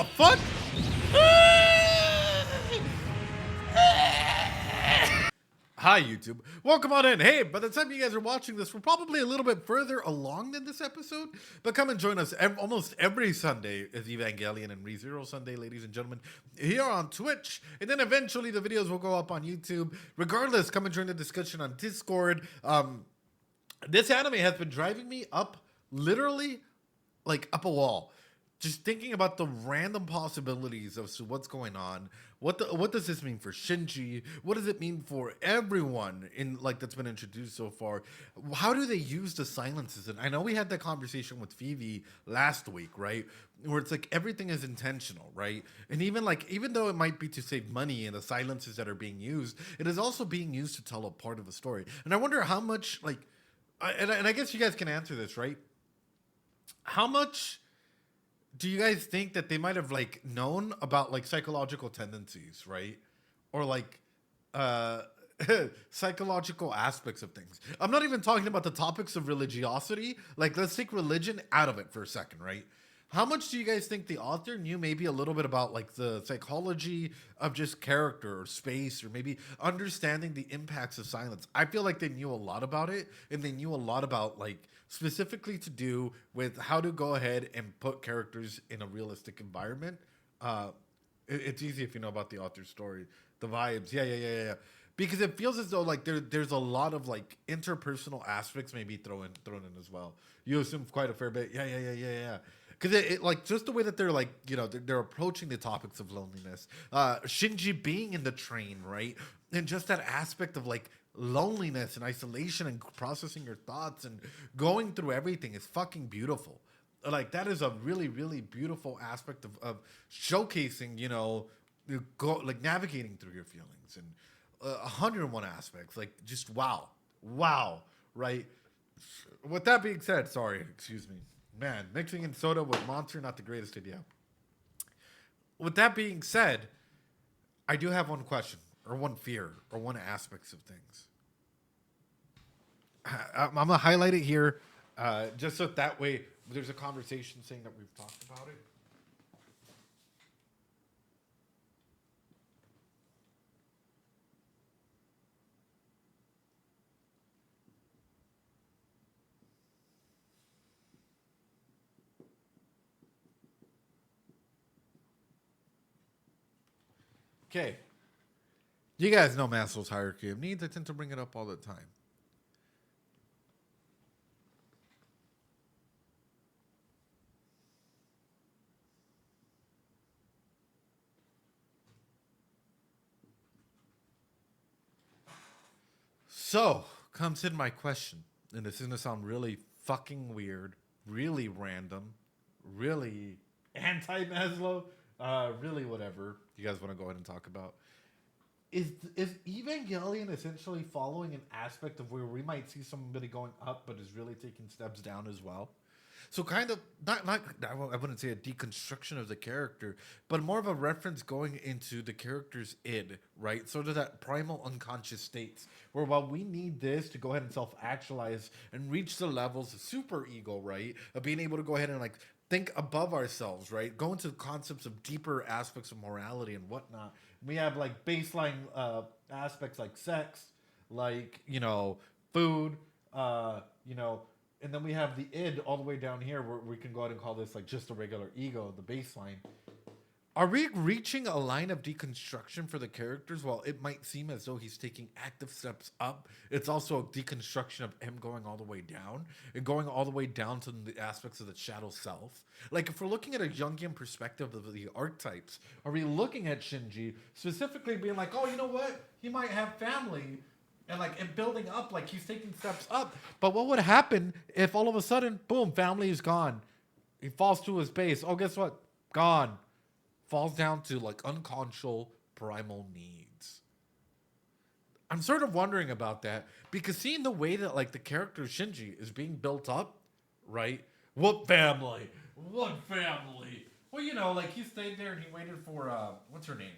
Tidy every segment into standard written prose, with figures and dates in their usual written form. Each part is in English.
the fuck? Hi, YouTube. Welcome on in. Hey, by the time you guys are watching this, we're probably a little bit further along than this episode, but come and join us almost every Sunday as Evangelion and ReZero Sunday, ladies and gentlemen, here on Twitch, and then eventually the videos will go up on YouTube. Regardless, come and join the discussion on Discord. This anime has been driving me up, literally, like up a wall. Just thinking about the random possibilities of what's going on. What does this mean for Shinji? What does it mean for everyone in that's been introduced so far? How do they use the silences? And I know we had that conversation with Phoebe last week, right? Where it's like everything is intentional, right? And even though it might be to save money and the silences that are being used, it is also being used to tell a part of a story. And I wonder how much and I guess you guys can answer this, right? How much do you guys think that they might have known about psychological tendencies, right? Or psychological aspects of things. I'm not even talking about the topics of religiosity. Let's take religion out of it for a second, right? How much do you guys think the author knew maybe a little bit about the psychology of just character or space, or maybe understanding the impacts of silence? I feel like they knew a lot about it, and they knew a lot about specifically to do with how to go ahead and put characters in a realistic environment. It's easy if you know about the author's story, the vibes. Yeah. Because it feels as though there's a lot of interpersonal aspects maybe thrown in as well. You assume quite a fair bit. Yeah. Because it just the way that they're approaching the topics of loneliness, Shinji being in the train, right, and just that aspect of loneliness and isolation and processing your thoughts and going through everything is fucking beautiful. That is a really, really beautiful aspect of showcasing, navigating through your feelings, and 101 aspects, just wow, right? With that being said, excuse me. Man, mixing in soda with Monster, not the greatest idea. With that being said, I do have one question, or one fear, or one aspects of things. I'm going to highlight it here, just so that way there's a conversation saying that we've talked about it. Okay. You guys know Maslow's hierarchy of needs. I tend to bring it up all the time. So, comes in my question. And this is going to sound really fucking weird, really random, really anti-Maslow, really whatever you guys want to go ahead and talk about. Is Evangelion essentially following an aspect of where we might see somebody going up, but is really taking steps down as well? So kind of not I wouldn't say a deconstruction of the character, but more of a reference going into the character's id, right? Sort of that primal unconscious states where while we need this to go ahead and self-actualize and reach the levels of super ego, right? Of being able to go ahead and think above ourselves, right? Go into concepts of deeper aspects of morality and whatnot. We have baseline aspects like sex, food, and then we have the id all the way down here where we can go ahead and call this just a regular ego, the baseline. Are we reaching a line of deconstruction for the characters? While it might seem as though he's taking active steps up, it's also a deconstruction of him going all the way down and going all the way down to the aspects of the shadow self. If we're looking at a Jungian perspective of the archetypes, are we looking at Shinji specifically being oh, you know what? He might have family and building up, he's taking steps up. But what would happen if all of a sudden, boom, family is gone? He falls to his base. Oh, guess what? Gone. Falls down to unconscious primal needs. I'm sort of wondering about that because seeing the way that the character Shinji is being built up, right? What family? What family? Well, he stayed there and he waited for what's her name?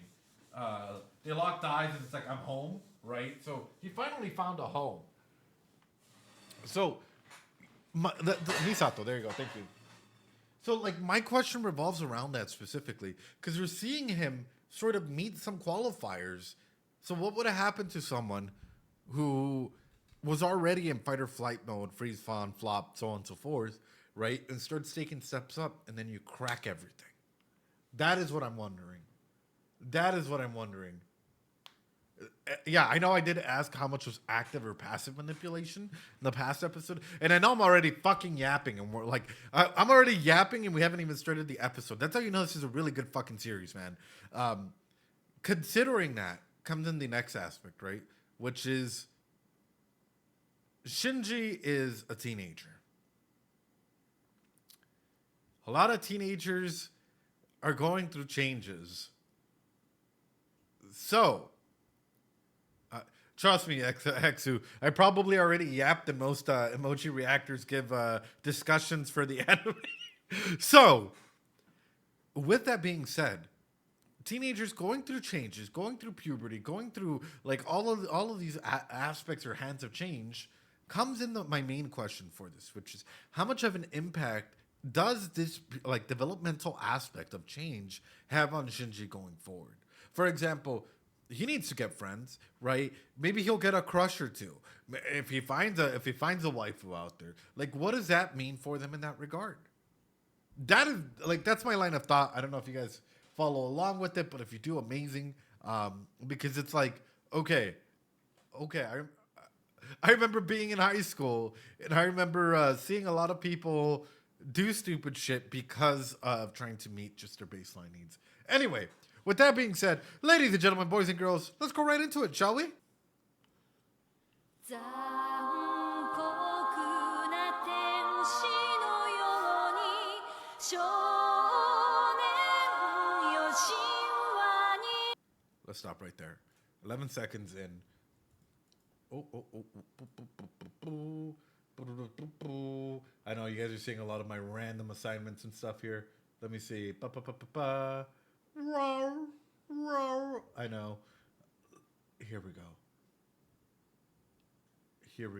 They locked eyes and it's I'm home, right? So he finally found a home. So Misato, there you go, thank you. So, like, my question revolves around that specifically because we're seeing him sort of meet some qualifiers. So, what would have happened to someone who was already in fight or flight mode, freeze, fawn, flop, so on and so forth, right? And starts taking steps up, and then you crack everything. That is what I'm wondering. That is what I'm wondering. Yeah, I know I did ask how much was active or passive manipulation in the past episode, and I know I'm already fucking yapping, and we're like, I'm already yapping, and we haven't even started the episode. That's how you know this is a really good fucking series, man. Considering that comes in the next aspect, right? Which is Shinji is a teenager. A lot of teenagers are going through changes. So, trust me, Hexu, I probably already yapped, and most emoji reactors give discussions for the anime. So, with that being said, teenagers going through changes, going through puberty, going through like all of these aspects or hands of change comes in my main question for this, which is how much of an impact does this like developmental aspect of change have on Shinji going forward? For example, he needs to get friends, right? Maybe he'll get a crush or two if he finds a waifu out there. Like, what does that mean for them in that regard? That is like that's my line of thought. I don't know if you guys follow along with it, but if you do, amazing. Because it's like, okay, I remember being in high school, and I remember seeing a lot of people do stupid shit because of trying to meet just their baseline needs. Anyway, with that being said, ladies and gentlemen, boys and girls, let's go right into it, shall we? Let's stop right there. 11 seconds in. I know you guys are seeing a lot of my random assignments and stuff here. Let me see. I know. Here we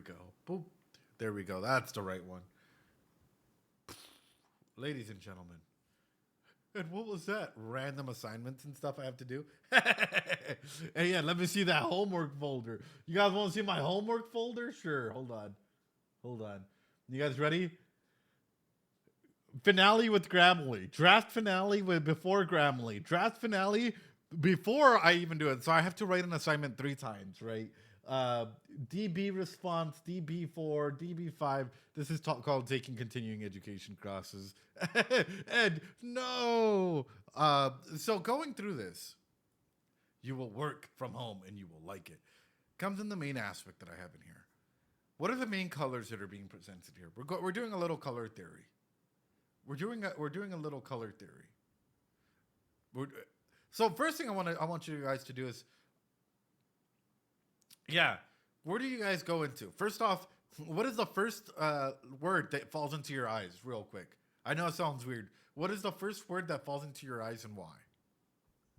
go. Boop. There we go. That's the right one. Ladies and gentlemen. And what was that? Random assignments and stuff I have to do? Hey, yeah, let me see that homework folder. You guys want to see my homework folder? Sure. Hold on. You guys ready? Finale with Grammarly. Draft finale with before Grammarly. Draft finale before I even do it. So I have to write an assignment 3 times, right? DB response, DB4, DB5. This is called taking continuing education classes. And no. So going through this, you will work from home and you will like it. Comes in the main aspect that I have in here. What are the main colors that are being presented here? We're doing a little color theory. We're doing a little color theory. So first thing I want you guys to do is, yeah, where do you guys go into? First off, what is the first word that falls into your eyes? Real quick. I know it sounds weird. What is the first word that falls into your eyes and why?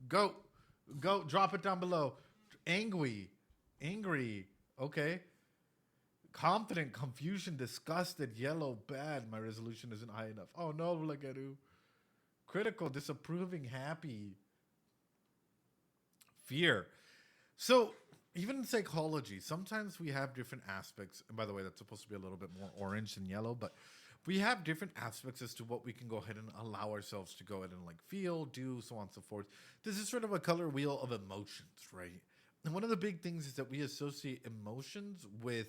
Go, drop it down below. Angry, okay. Confident, confusion, disgusted, yellow, bad. My resolution isn't high enough. Oh no, Lageru. Critical, disapproving, happy. Fear. So, even in psychology, sometimes we have different aspects. And by the way, that's supposed to be a little bit more orange than yellow, but we have different aspects as to what we can go ahead and allow ourselves to go ahead and like feel, do, so on and so forth. This is sort of a color wheel of emotions, right? And one of the big things is that we associate emotions with,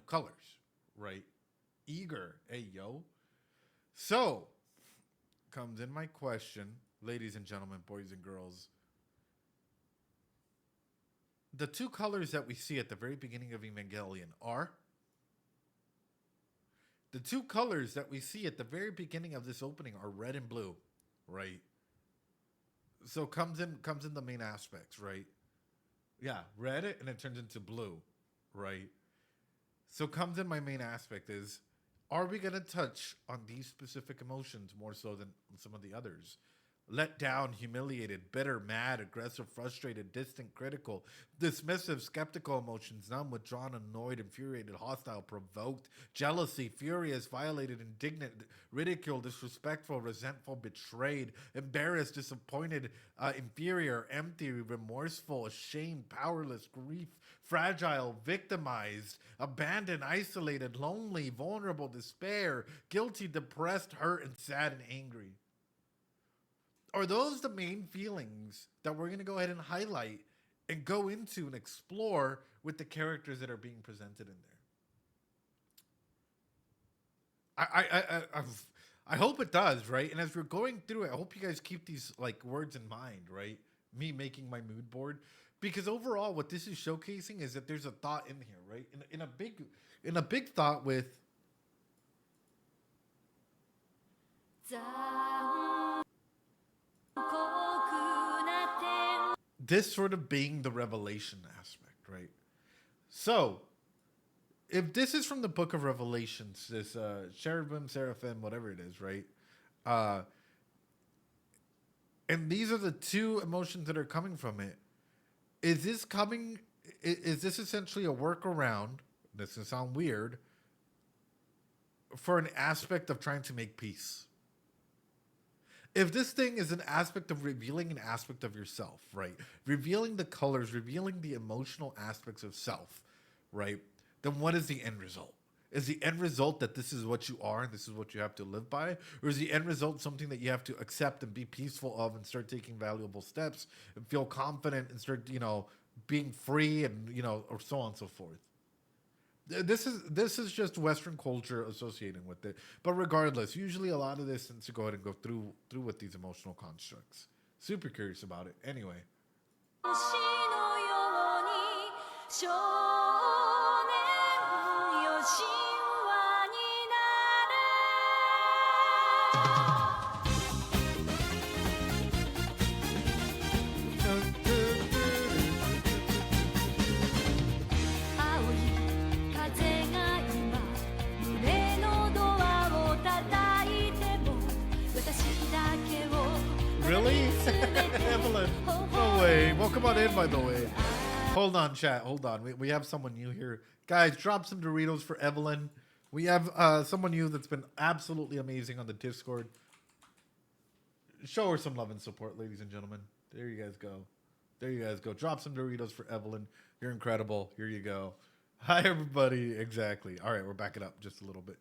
colors, right? Eager, hey, yo. So, comes in my question, ladies and gentlemen, boys and girls. The 2 colors that we see at the very beginning of Evangelion are... The 2 colors that we see at the very beginning of this opening are red and blue, right? So comes in the main aspects, right? Yeah, red and it turns into blue, right? So comes in my main aspect is, are we going to touch on these specific emotions more so than some of the others? let down, humiliated, bitter, mad, aggressive, frustrated, distant, critical, dismissive, skeptical emotions, numb, withdrawn, annoyed, infuriated, hostile, provoked, jealousy, furious, violated, indignant, ridiculed, disrespectful, resentful, betrayed, embarrassed, disappointed, inferior, empty, remorseful, ashamed, powerless, grief, fragile, victimized, abandoned, isolated, lonely, vulnerable, despair, guilty, depressed, hurt, and sad and angry. Are those the main feelings that we're going to go ahead and highlight and go into and explore with the characters that are being presented in there? I hope it does, right? And as we're going through it, I hope you guys keep these like words in mind, right? Me making my mood board, because overall, what this is showcasing is that there's a thought in here, right? In a big thought with this sort of being the revelation aspect, right? So, if this is from the book of Revelations, this cherubim, seraphim, whatever it is, right? Uh, and these are the two emotions that are coming from it. Is this coming? Is this essentially a workaround? This can sound weird. For an aspect of trying to make peace. If this thing is an aspect of revealing an aspect of yourself, right? Revealing the colors, revealing the emotional aspects of self, right? Then what is the end result? Is the end result that this is what you are and this is what you have to live by? Or is the end result something that you have to accept and be peaceful of and start taking valuable steps and feel confident and start, being free and, or so on and so forth? This is just Western culture associating with it. But regardless, usually a lot of this tends to go ahead and go through with these emotional constructs. Super curious about it. Anyway. Really? Evelyn. No way. Well, come on in, by the way. Hold on, chat. Hold on. We have someone new here. Guys, drop some Doritos for Evelyn. We have someone new that's been absolutely amazing on the Discord. Show her some love and support, ladies and gentlemen. There you guys go. There you guys go. Drop some Doritos for Evelyn. You're incredible. Here you go. Hi, everybody. Exactly. All right, we're backing up just a little bit.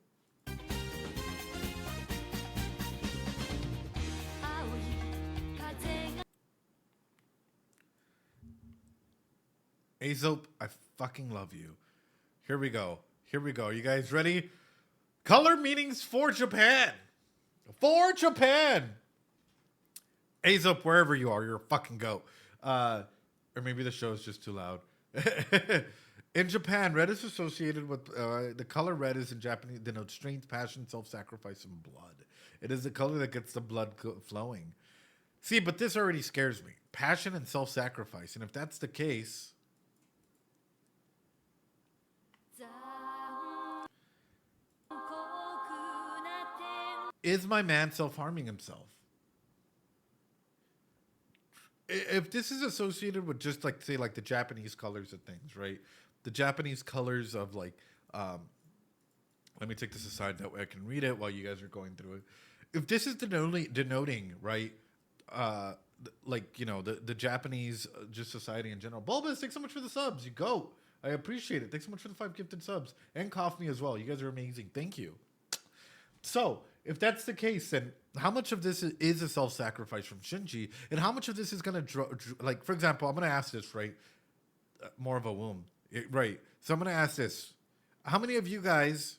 Aesop, I fucking love you. Here we go. Here we go. You guys ready? Color meanings for Japan. For Japan. Aesop, wherever you are, you're a fucking goat. Or maybe the show is just too loud. In Japan, red is associated with the color red is in Japanese denotes strength, passion, self-sacrifice, and blood. It is the color that gets the blood flowing. See, but this already scares me. Passion and self-sacrifice. And if that's the case, is my man self-harming himself? If this is associated with just like, say, like the Japanese colors of things, right? The Japanese colors of like, let me take this aside that way I can read it while you guys are going through it. If this is denoting right, the Japanese just society in general. Bulbous, thanks so much for the subs. You go. I appreciate it. Thanks so much for the 5 gifted subs. And Cough Me as well. You guys are amazing. Thank you. So, if that's the case, then how much of this is a self-sacrifice from Shinji? And how much of this is going to, like, for example, I'm going to ask this, right? More of a womb. Right. So, I'm going to ask this. How many of you guys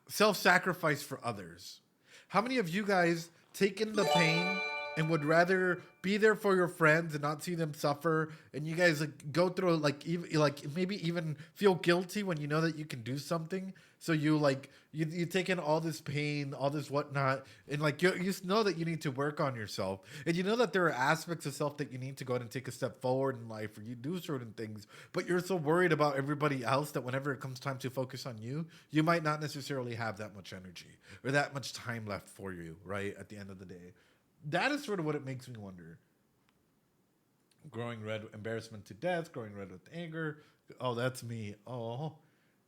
self-sacrifice for others? How many of you guys take in the pain and would rather be there for your friends and not see them suffer, and you guys like go through like even like maybe even feel guilty when you know that you can do something, so you like you take in all this pain, all this whatnot, and like you know that you need to work on yourself, and you know that there are aspects of self that you need to go ahead and take a step forward in life, or you do certain things, but you're so worried about everybody else that whenever it comes time to focus on you, you might not necessarily have that much energy or that much time left for you, right, at the end of the day. That is sort of what it makes me wonder. Growing red, embarrassment to death. Growing red with anger. Oh, that's me. Oh,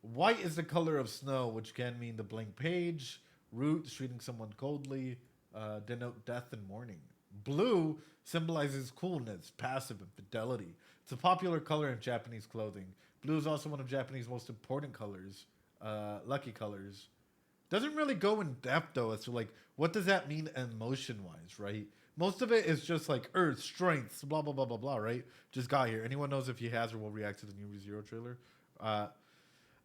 white is the color of snow, which can mean the blank page. Root, treating someone coldly. Denote death and mourning. Blue symbolizes coolness, passive, and fidelity. It's a popular color in Japanese clothing. Blue is also one of Japanese most important colors. Lucky colors. Doesn't really go in depth though as to like what does that mean emotion wise, right? Most of it is just like earth, strength, blah blah blah blah blah, right? Just got here. Anyone knows if he has or will react to the new ReZero trailer? Uh,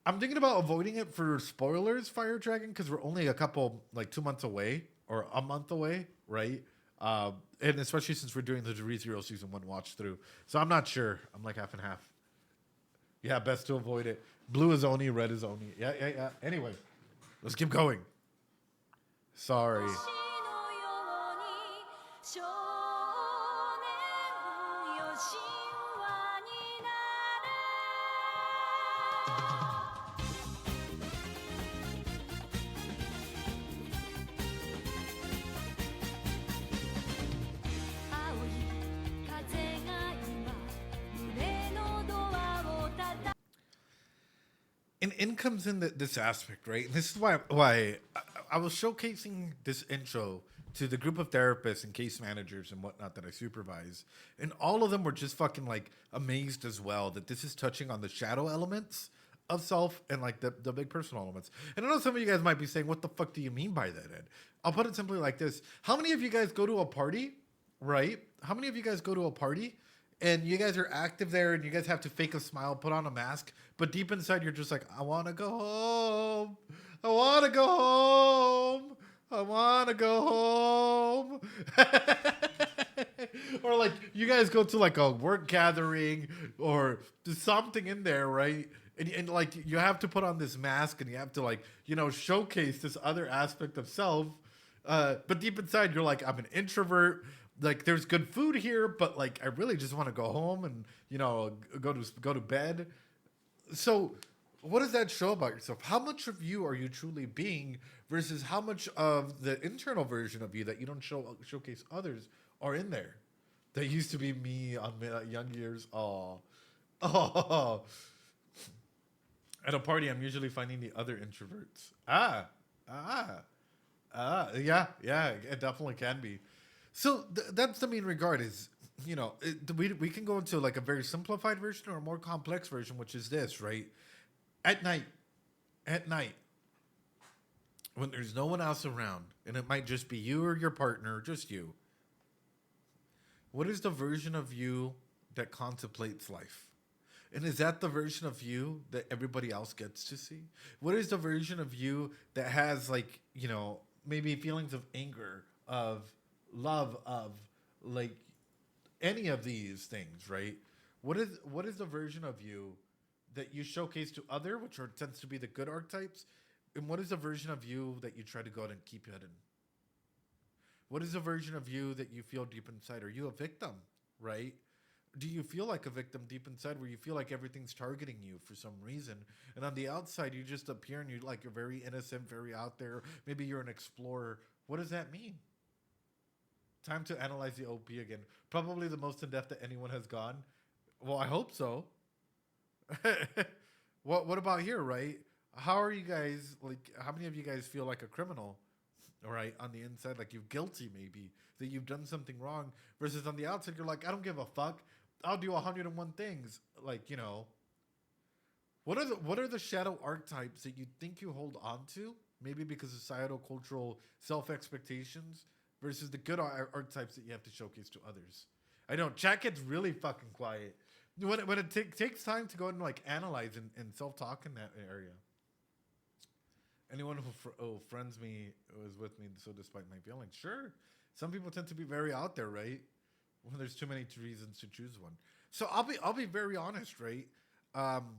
I'm thinking about avoiding it for spoilers, Fire Dragon, because we're only a couple like 2 months away or a month away, right? And especially since we're doing the ReZero season 1 watch through, so I'm not sure. I'm like half and half. Yeah, best to avoid it. Blue is Oni, red is Oni. Yeah, yeah, yeah. Anyway, let's keep going. Sorry. And in comes in this aspect, right? And this is why I was showcasing this intro to the group of therapists and case managers and whatnot that I supervise, and all of them were just fucking like amazed as well that this is touching on the shadow elements of self and like the big personal elements. And I know some of you guys might be saying, "What the fuck do you mean by that, Ed?" I'll put it simply like this: how many of you guys go to a party, right? How many of you guys go to a party and you guys are active there and you guys have to fake a smile, put on a mask, but deep inside you're just like, I want to go home. I want to go home. I want to go home. Or like you guys go to like a work gathering or something in there, right? And like you have to put on this mask and you have to like, showcase this other aspect of self. But deep inside you're like, I'm an introvert. Like there's good food here, but like I really just want to go home and go to bed. So what does that show about yourself? How much of you are you truly being versus how much of the internal version of you that you don't showcase others are in there? That used to be me on my young years. Oh. At a party, I'm usually finding the other introverts. Yeah, it definitely can be. So that's the main regard is, we can go into like a very simplified version or a more complex version, which is this, right? At night, when there's no one else around, and it might just be you or your partner, just you, what is the version of you that contemplates life? And is that the version of you that everybody else gets to see? What is the version of you that has like, maybe feelings of anger, of love, of like any of these things, right? What is the version of you that you showcase to other, which tends to be the good archetypes? And what is the version of you that you try to go out and keep hidden? What is the version of you that you feel deep inside? Are you a victim, right? Do you feel like a victim deep inside where you feel like everything's targeting you for some reason? And on the outside, you just appear and you're very innocent, very out there. Maybe you're an explorer. What does that mean? Time to analyze the OP again. Probably the most in depth that anyone has gone. Well, I hope so. What about here, right? How are you guys, like, how many of you guys feel like a criminal? All right, on the inside, like you're guilty maybe that you've done something wrong, versus on the outside you're like, I don't give a fuck. I'll do 101 things. Like, what are the shadow archetypes that you think you hold on to? Maybe because of societal, cultural, self expectations, versus the good archetypes that you have to showcase to others. I know chat gets really fucking quiet when it takes time to go and like analyze and self talk in that area. Anyone who friends me is with me, so despite my feelings, sure. Some people tend to be very out there, right? When there's too many reasons to choose one. So I'll be very honest, right? Um,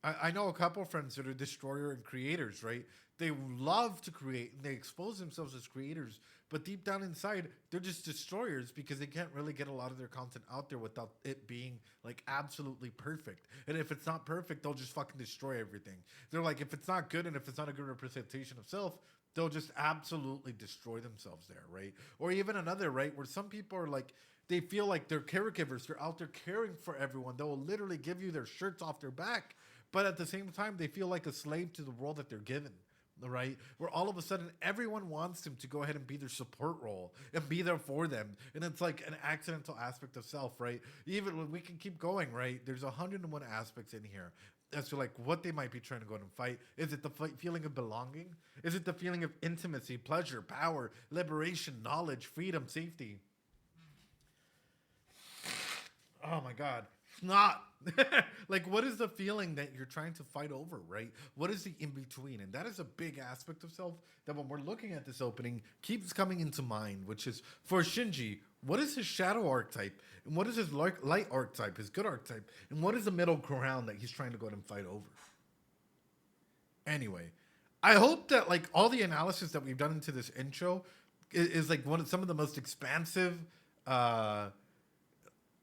I know a couple of friends that are destroyer and creators, right? They love to create and they expose themselves as creators, but deep down inside, they're just destroyers because they can't really get a lot of their content out there without it being like absolutely perfect. And if it's not perfect, they'll just fucking destroy everything. They're like, if it's not good and if it's not a good representation of self, they'll just absolutely destroy themselves there, right? Or even another, right, where some people are like, they feel like they're caregivers. They're out there caring for everyone. They will literally give you their shirts off their back. But at the same time, they feel like a slave to the world that they're given, right? Where all of a sudden everyone wants them to go ahead and be their support role and be there for them. And it's like an accidental aspect of self, right? Even when we can keep going, right? There's 101 aspects in here as to like what they might be trying to go out and fight. Is it the feeling of belonging? Is it the feeling of intimacy, pleasure, power, liberation, knowledge, freedom, safety? Oh my God. Not like what is the feeling that you're trying to fight over, right? What is the in between? And that is a big aspect of self that when we're looking at this opening keeps coming into mind, which is for Shinji, what is his shadow archetype? And what is his light archetype, his good archetype? And what is the middle ground that he's trying to go out and fight over? Anyway, I hope that like all the analysis that we've done into this intro is like some of the most expansive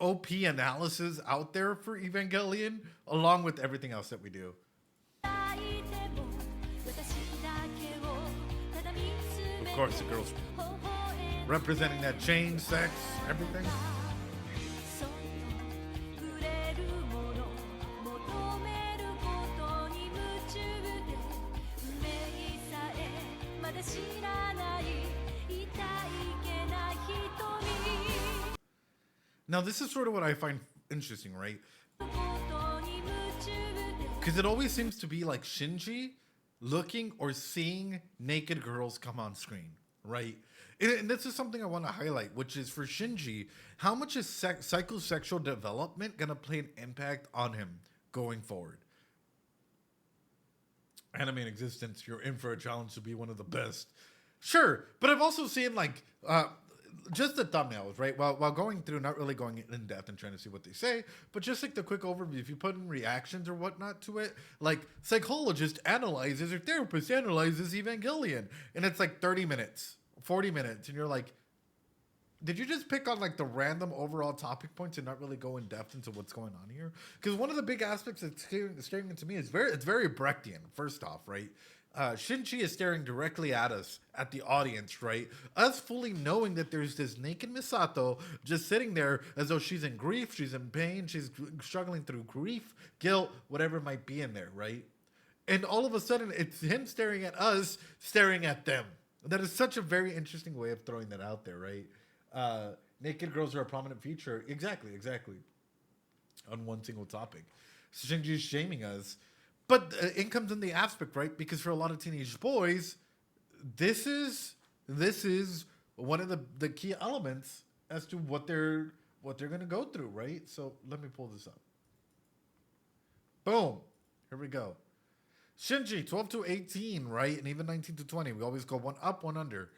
OP analysis out there for Evangelion, along with everything else that we do. Of course, the girls representing that change, sex, everything. Now, this is sort of what I find interesting, right? Because it always seems to be like Shinji looking or seeing naked girls come on screen, right? And this is something I want to highlight, which is for Shinji, how much is psychosexual development going to play an impact on him going forward? Anime in existence, you're in for a challenge to be one of the best. Sure, but I've also seen like just the thumbnails, right? While going through, not really going in depth and trying to see what they say, but just like the quick overview. If you put in reactions or whatnot to it, like psychologist analyzes or therapist analyzes Evangelion, and it's like 30 minutes, 40 minutes, and you're like, did you just pick on like the random overall topic points and not really go in depth into what's going on here? Because one of the big aspects that's staring into me is it's very Brechtian. First off, right? Shinji is staring directly at us, at the audience, right? Us fully knowing that there's this naked Misato just sitting there as though she's in grief, she's in pain, she's struggling through grief, guilt, whatever might be in there, right? And all of a sudden, it's him staring at us, staring at them. That is such a very interesting way of throwing that out there, right? Naked girls are a prominent feature. Exactly. On one single topic. Shinji's shaming us. But in comes in the aspect, right? Because for a lot of teenage boys, this is one of the key elements as to what they're going to go through, right? So let me pull this up. Boom. Here we go. Shinji, 12 to 18, right? And even 19 to 20. We always go one up, one under.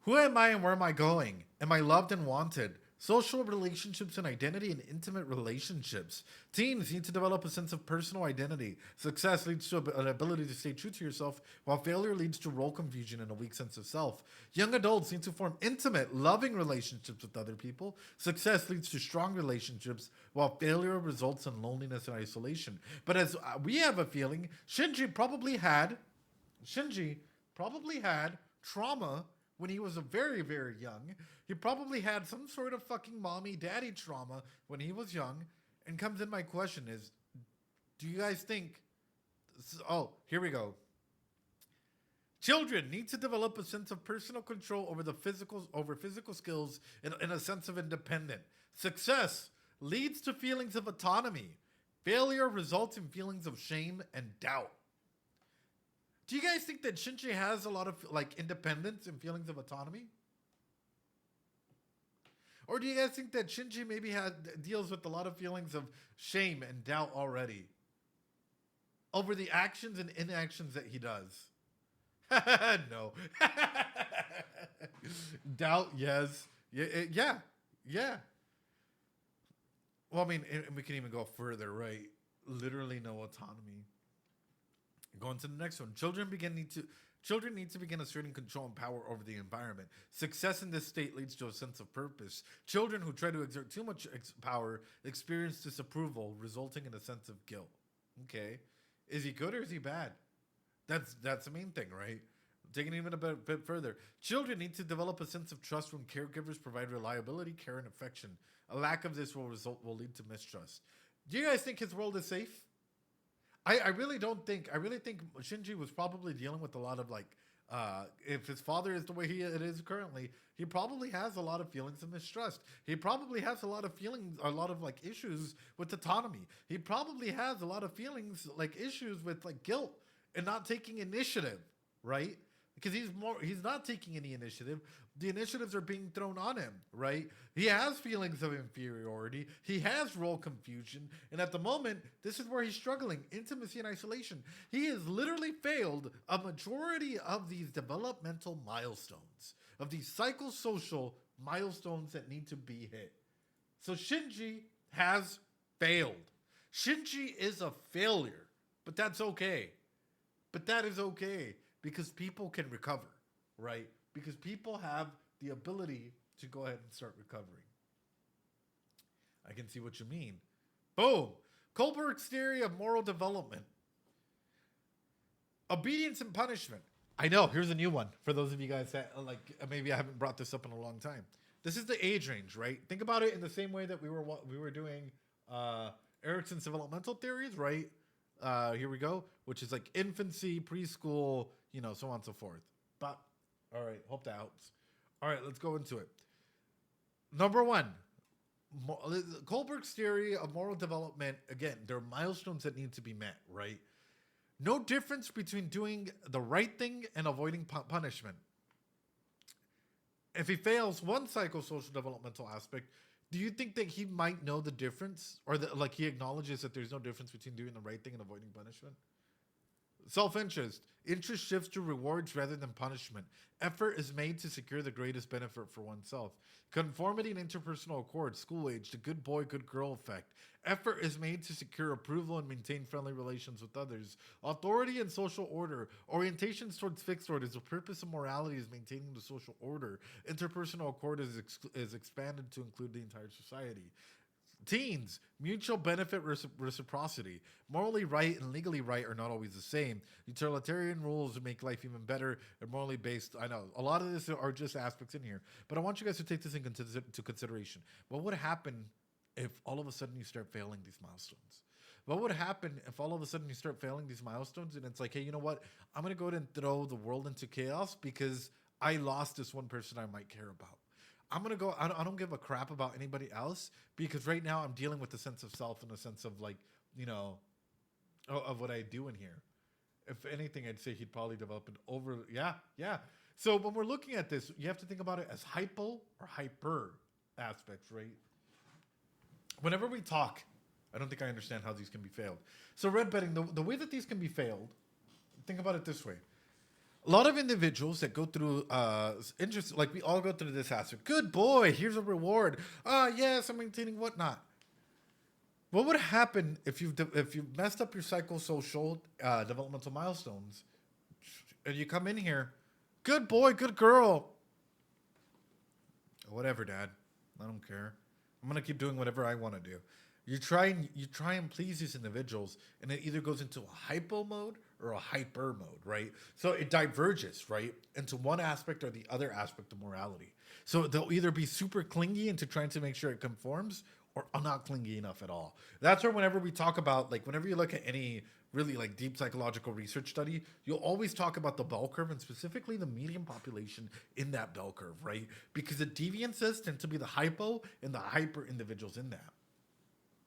Who am I and where am I going? Am I loved and wanted? Social relationships and identity and intimate relationships. Teens need to develop a sense of personal identity. Success leads to an ability to stay true to yourself, while failure leads to role confusion and a weak sense of self. Young adults need to form intimate, loving relationships with other people. Success leads to strong relationships, while failure results in loneliness and isolation. But as we have a feeling, Shinji probably had trauma when he was a very, very young. He probably had some sort of fucking mommy daddy trauma when he was young. And comes in my question is, do you guys think, oh, here we go. Children need to develop a sense of personal control over physical skills and a sense of independence. Success leads to feelings of autonomy. Failure results in feelings of shame and doubt. Do you guys think that Shinji has a lot of like independence and feelings of autonomy? Or do you guys think that Shinji maybe deals with a lot of feelings of shame and doubt already over the actions and inactions that he does? No. Doubt, yes. Yeah, yeah, yeah. Well, I mean, and we can even go further, right? Literally no autonomy. Going to the next one. Children need to begin asserting control and power over the environment. Success in this state leads to a sense of purpose. Children who try to exert too much power experience disapproval, resulting in a sense of guilt. Okay, is he good or is he bad? That's the main thing, right? Taking it even a bit further, children need to develop a sense of trust when caregivers provide reliability, care, and affection. A lack of this will lead to mistrust. Do you guys think his world is safe? I really don't think. I really think Shinji was probably dealing with a lot of like, if his father is the way it is currently, he probably has a lot of feelings of mistrust. He probably has a lot of feelings, a lot of like issues with autonomy. He probably has a lot of feelings like issues with like guilt and not taking initiative, right? Because he's not taking any initiative. The initiatives are being thrown on him, right? He has feelings of inferiority. He has role confusion. And at the moment, this is where he's struggling. Intimacy and isolation. He has literally failed a majority of these developmental milestones, of these psychosocial milestones that need to be hit. So Shinji has failed. Shinji is a failure, but that's okay. But that is okay because people can recover, right? Because people have the ability to go ahead and start recovering. I can see what you mean. Boom. Kohlberg's theory of moral development. Obedience and punishment. I know, here's a new one for those of you guys that like maybe I haven't brought this up in a long time. This is the age range, right? Think about it in the same way that we were doing Erickson's developmental theories, right? Here we go, which is like infancy, preschool, so on and so forth. But all right, hope that helps. All right, let's go into it. Number one, Kohlberg's theory of moral development. Again, there are milestones that need to be met, right? No difference between doing the right thing and avoiding punishment. If he fails one psychosocial developmental aspect, do you think that he might know the difference, or that like he acknowledges that there's no difference between doing the right thing and avoiding punishment? Self-interest. Interest shifts to rewards rather than punishment. Effort is made to secure the greatest benefit for oneself. Conformity and interpersonal accord. School age. The good boy, good girl effect. Effort is made to secure approval and maintain friendly relations with others. Authority and social order. Orientations towards fixed orders. The purpose of morality is maintaining the social order. Interpersonal accord is expanded to include the entire society. Teens, mutual benefit reciprocity. Morally right and legally right are not always the same. Utilitarian rules make life even better and morally based. I know a lot of this are just aspects in here, but I want you guys to take this into consideration. What would happen if all of a sudden you start failing these milestones? What would happen if all of a sudden you start failing these milestones and it's like, hey, you know what? I'm going to go ahead and throw the world into chaos because I lost this one person I might care about. I'm going to go, I don't give a crap about anybody else because right now I'm dealing with a sense of self and a sense of like, of what I do in here. If anything, I'd say he'd probably develop an yeah. So when we're looking at this, you have to think about it as hypo or hyper aspects, right? Whenever we talk, I don't think I understand how these can be failed. So red betting, the way that these can be failed, think about it this way. A lot of individuals that go through interest, like we all go through this aspect. Good boy, here's a reward. Yes, I'm maintaining whatnot. What would happen if you messed up your psychosocial developmental milestones, and you come in here, good boy, good girl. Whatever, Dad. I don't care. I'm gonna keep doing whatever I want to do. You try and please these individuals, and it either goes into a hypo mode or a hyper mode, right? So it diverges, right, into one aspect or the other aspect of morality. So they'll either be super clingy into trying to make sure it conforms, or not clingy enough at all. That's where whenever we talk about, like, whenever you look at any really like deep psychological research study, you'll always talk about the bell curve and specifically the median population in that bell curve, right? Because the deviances tend to be the hypo and the hyper individuals in that.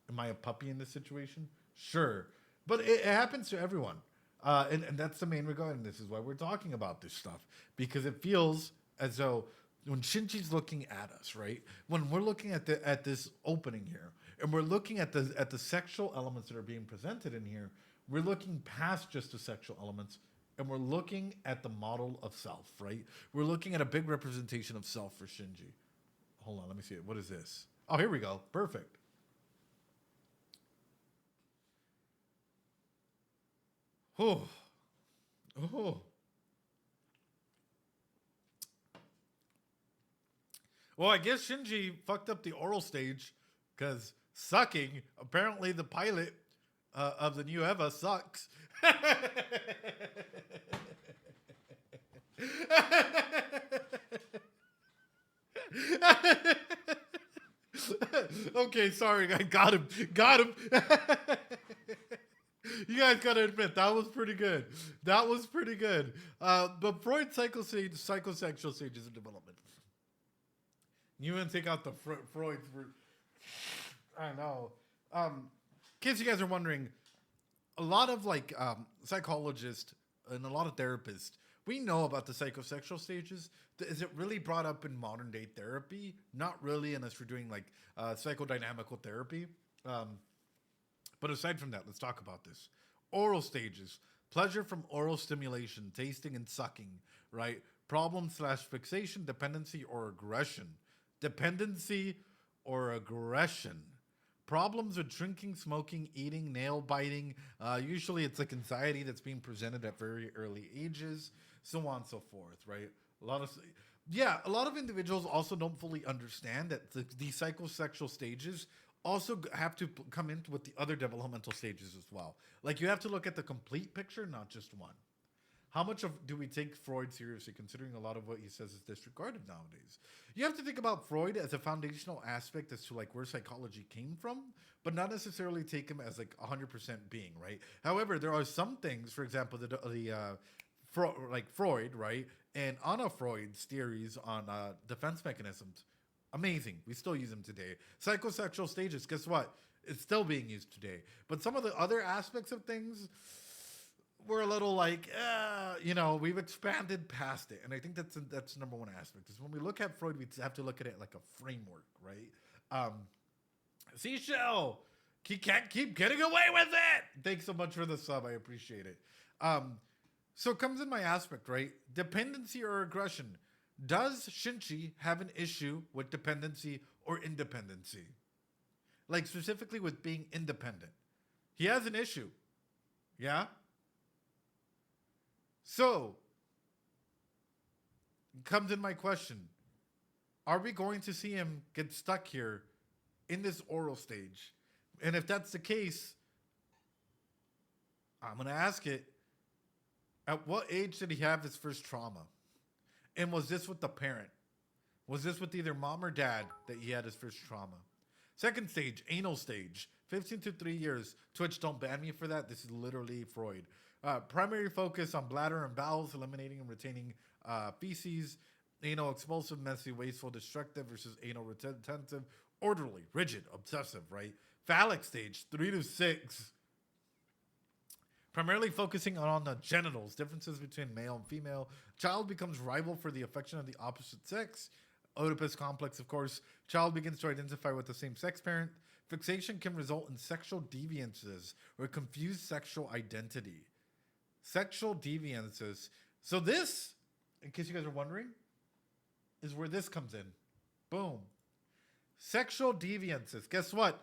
Am I a puppy in this situation? Sure. But it happens to everyone. And that's the main regard. And this is why we're talking about this stuff. Because it feels as though when Shinji's looking at us, right? When we're looking at this opening here, and we're looking at the sexual elements that are being presented in here, we're looking past just the sexual elements and we're looking at the model of self, right? We're looking at a big representation of self for Shinji. Hold on, let me see it. What is this? Oh, here we go. Perfect. Oh, oh. Well, I guess Shinji fucked up the oral stage because sucking. Apparently, the pilot of the new Eva sucks. Okay, sorry, I got him. Got him. You guys gotta admit that was pretty good. That was pretty good. But Freud's psychosexual stages of development. You want to take out the Freud's for. I know. In case you guys are wondering, a lot of psychologists and a lot of therapists, we know about the psychosexual stages. Is it really brought up in modern day therapy? Not really, unless we're doing psychodynamical therapy. But aside from that, let's talk about this. Oral stages. Pleasure from oral stimulation, tasting and sucking, right? Problem/fixation, dependency or aggression. Dependency or aggression. Problems with drinking, smoking, eating, nail biting. Usually it's like anxiety that's being presented at very early ages, so on and so forth, right? A lot of individuals also don't fully understand that the psychosexual stages also have to come in with the other developmental stages as well. Like you have to look at the complete picture, not just one. How much do we take Freud seriously, considering a lot of what he says is disregarded nowadays? You have to think about Freud as a foundational aspect as to where psychology came from, but not necessarily take him as 100% being, right? However, there are some things, for example, Freud, right, and Anna Freud's theories on defense mechanisms. Amazing. We still use them today. Psychosexual stages, guess what? It's still being used today. But some of the other aspects of things, we're a little we've expanded past it. And I think that's number one aspect. Is when we look at Freud, we have to look at it like a framework, right? Seashell, he can't keep getting away with it. Thanks so much for the sub. I appreciate it. So it comes in my aspect, right? Dependency or aggression. Does Shinji have an issue with dependency or independency? Like specifically with being independent. He has an issue. Yeah? So, comes in my question. Are we going to see him get stuck here in this oral stage? And if that's the case, I'm going to ask it. At what age did he have his first trauma? And was this with the parent? Was this with either mom or dad that he had his first trauma? Second stage, anal stage. 15 to 3 years. Twitch, don't ban me for that. This is literally Freud. Primary focus on bladder and bowels, eliminating and retaining feces. Anal expulsive, messy, wasteful, destructive versus anal retentive, orderly, rigid, obsessive, right? Phallic stage, 3 to 6. Primarily focusing on the genitals, differences between male and female. Child becomes rival for the affection of the opposite sex. Oedipus complex, of course. Child begins to identify with the same sex parent. Fixation can result in sexual deviances or confused sexual identity. Sexual deviances. So this, in case you guys are wondering, is where this comes in. Boom. Sexual deviances. Guess what?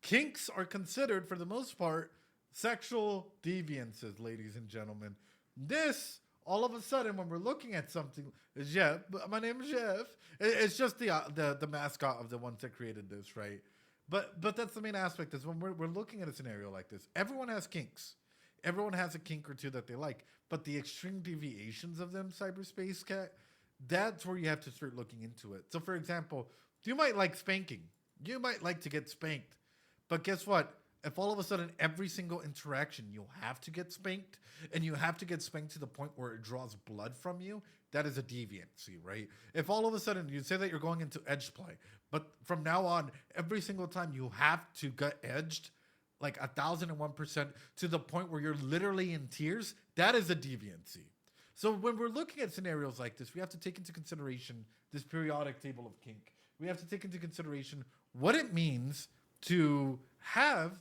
Kinks are considered, for the most part, sexual deviances, ladies and gentlemen. This, all of a sudden, when we're looking at something, is Jeff. My name is Jeff. It's just the mascot of the ones that created this, right? But that's the main aspect, is when we're looking at a scenario like this. Everyone has kinks. Everyone has a kink or two that they like. But the extreme deviations of them, Cyberspace Cat, that's where you have to start looking into it. So, for example, you might like spanking. You might like to get spanked. But guess what? If all of a sudden every single interaction you have to get spanked, and you have to get spanked to the point where it draws blood from you, that is a deviancy, right? If all of a sudden you say that you're going into edge play, but from now on, every single time you have to get edged like 1,001% to the point where you're literally in tears, that is a deviancy. So when we're looking at scenarios like this, we have to take into consideration this periodic table of kink. We have to take into consideration what it means to have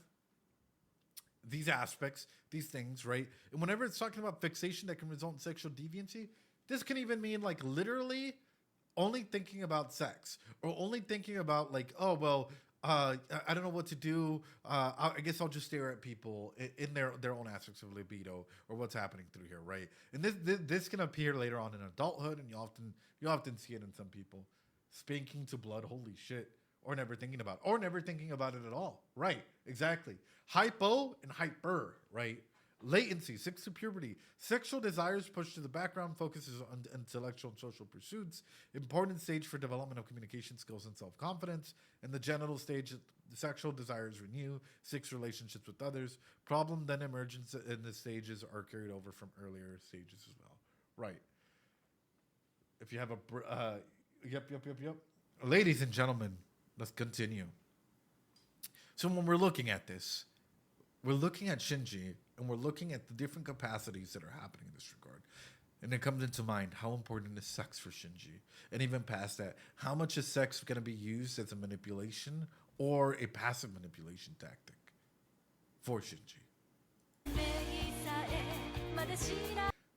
these aspects, these things, right? And whenever it's talking about fixation that can result in sexual deviancy, this can even mean like literally only thinking about sex or only thinking about like, oh well, I don't know what to do. I guess I'll just stare at people in their own aspects of libido or what's happening through here, right? And this can appear later on in adulthood, and you often see it in some people, spanking to blood. Holy shit! Or never thinking about it at all. Right? Exactly. Hypo and hyper. Right? Latency, 6 to puberty. Sexual desires pushed to the background, focuses on intellectual and social pursuits. Important stage for development of communication skills and self-confidence. In the genital stage, the sexual desires renew. 6, relationships with others. Problem then emergence in the stages are carried over from earlier stages as well. Right. If you have a... Yep. Ladies and gentlemen, let's continue. So when we're looking at this, we're looking at Shinji, and we're looking at the different capacities that are happening in this regard. And it comes into mind, how important is sex for Shinji? And even past that, how much is sex going to be used as a manipulation or a passive manipulation tactic for Shinji?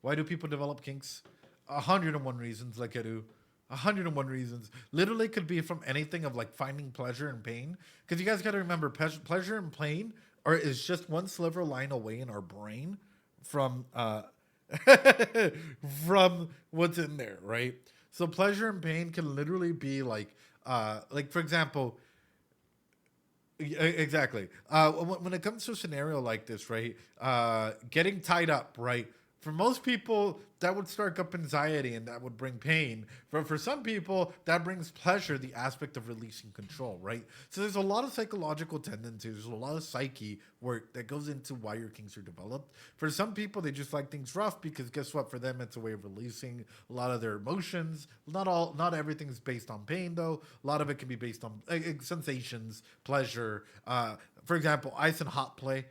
Why do people develop kinks? 101 reasons, like I do. 101 reasons. Literally could be from anything of like finding pleasure and pain. Because you guys got to remember, pleasure and pain is just one sliver line away in our brain from from what's in there, right? So pleasure and pain can literally be like for example, exactly. When it comes to a scenario like this, right? Getting tied up, right? For most people, that would spark up anxiety and that would bring pain. For some people, that brings pleasure, the aspect of releasing control, right? So there's a lot of psychological tendencies, there's a lot of psyche work that goes into why your kinks are developed. For some people, they just like things rough because guess what? For them, it's a way of releasing a lot of their emotions. Not everything's based on pain, though. A lot of it can be based on sensations, pleasure. For example, ice and hot play,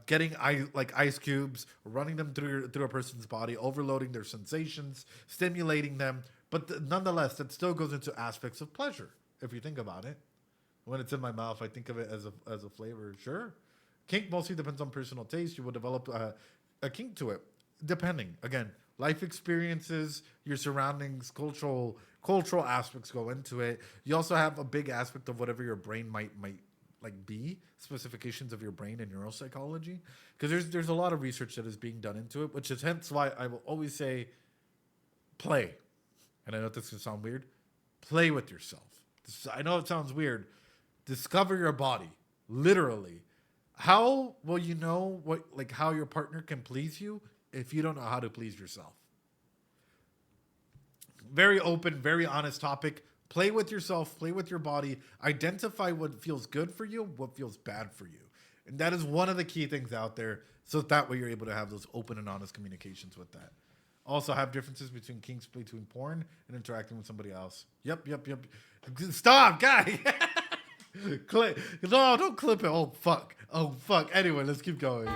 getting ice cubes, running them through a person's body, overloading their sensations, stimulating them. But nonetheless, that still goes into aspects of pleasure, if you think about it. When it's in my mouth, I think of it as a flavor. Sure. Kink mostly depends on personal taste. You will develop a kink to it, depending. Again, life experiences, your surroundings, cultural aspects go into it. You also have a big aspect of whatever your brain might be specifications of your brain and neuropsychology, because there's a lot of research that is being done into it, which is hence why I will always say play. And I know this can sound weird. Play with yourself. I know it sounds weird. Discover your body, literally. How will you know how your partner can please you if you don't know how to please yourself? Very open, very honest topic. Play with yourself, play with your body, identify what feels good for you, what feels bad for you. And that is one of the key things out there. So that way you're able to have those open and honest communications with that. Also have differences between kinks between porn and interacting with somebody else. Yep. Stop, guy. No, don't clip it. Oh, fuck. Anyway, let's keep going.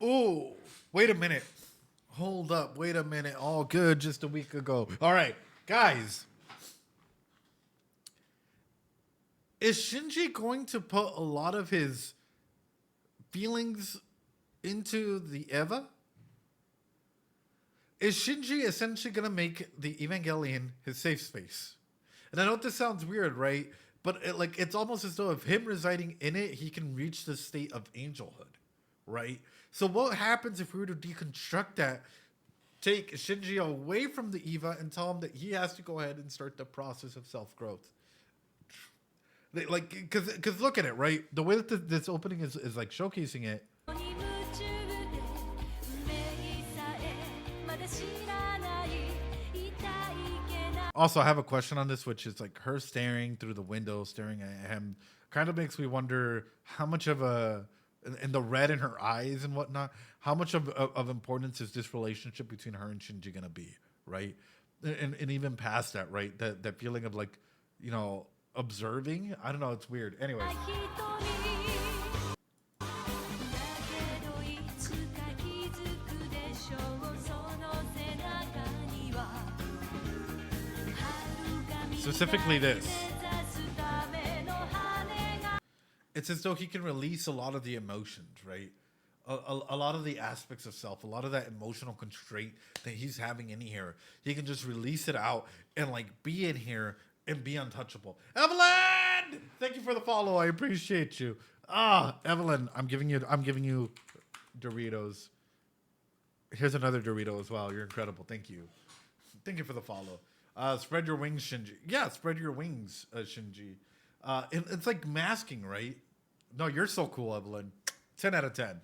Ooh, wait a minute. Hold up, wait a minute. All good just a week ago. All right, guys. Is Shinji going to put a lot of his feelings into the Eva? Is Shinji essentially going to make the Evangelion his safe space? And I know this sounds weird, right? But it's almost as though if him residing in it, he can reach the state of angelhood, right? So what happens if we were to deconstruct that, take Shinji away from the Eva and tell him that he has to go ahead and start the process of self-growth? Because look at it, right? The way that this opening is showcasing it. Also, I have a question on this, which is like her staring through the window, staring at him, kind of makes me wonder how much of a, in the red in her eyes and whatnot, how much of importance is this relationship between her and Shinji gonna be, right? And even past that, right? That feeling of like, you know, observing. I don't know. It's weird. Anyway. Specifically this. It's as though he can release a lot of the emotions, right? A lot of the aspects of self, a lot of that emotional constraint that he's having in here. He can just release it out and like be in here and be untouchable. Evelyn, thank you for the follow. I appreciate you. Evelyn, I'm giving you Doritos. Here's another Dorito as well. You're incredible. Thank you. Thank you for the follow. Spread your wings, Shinji. Yeah, spread your wings, Shinji. It's like masking, right? No, you're so cool, Evelyn. 10 out of 10.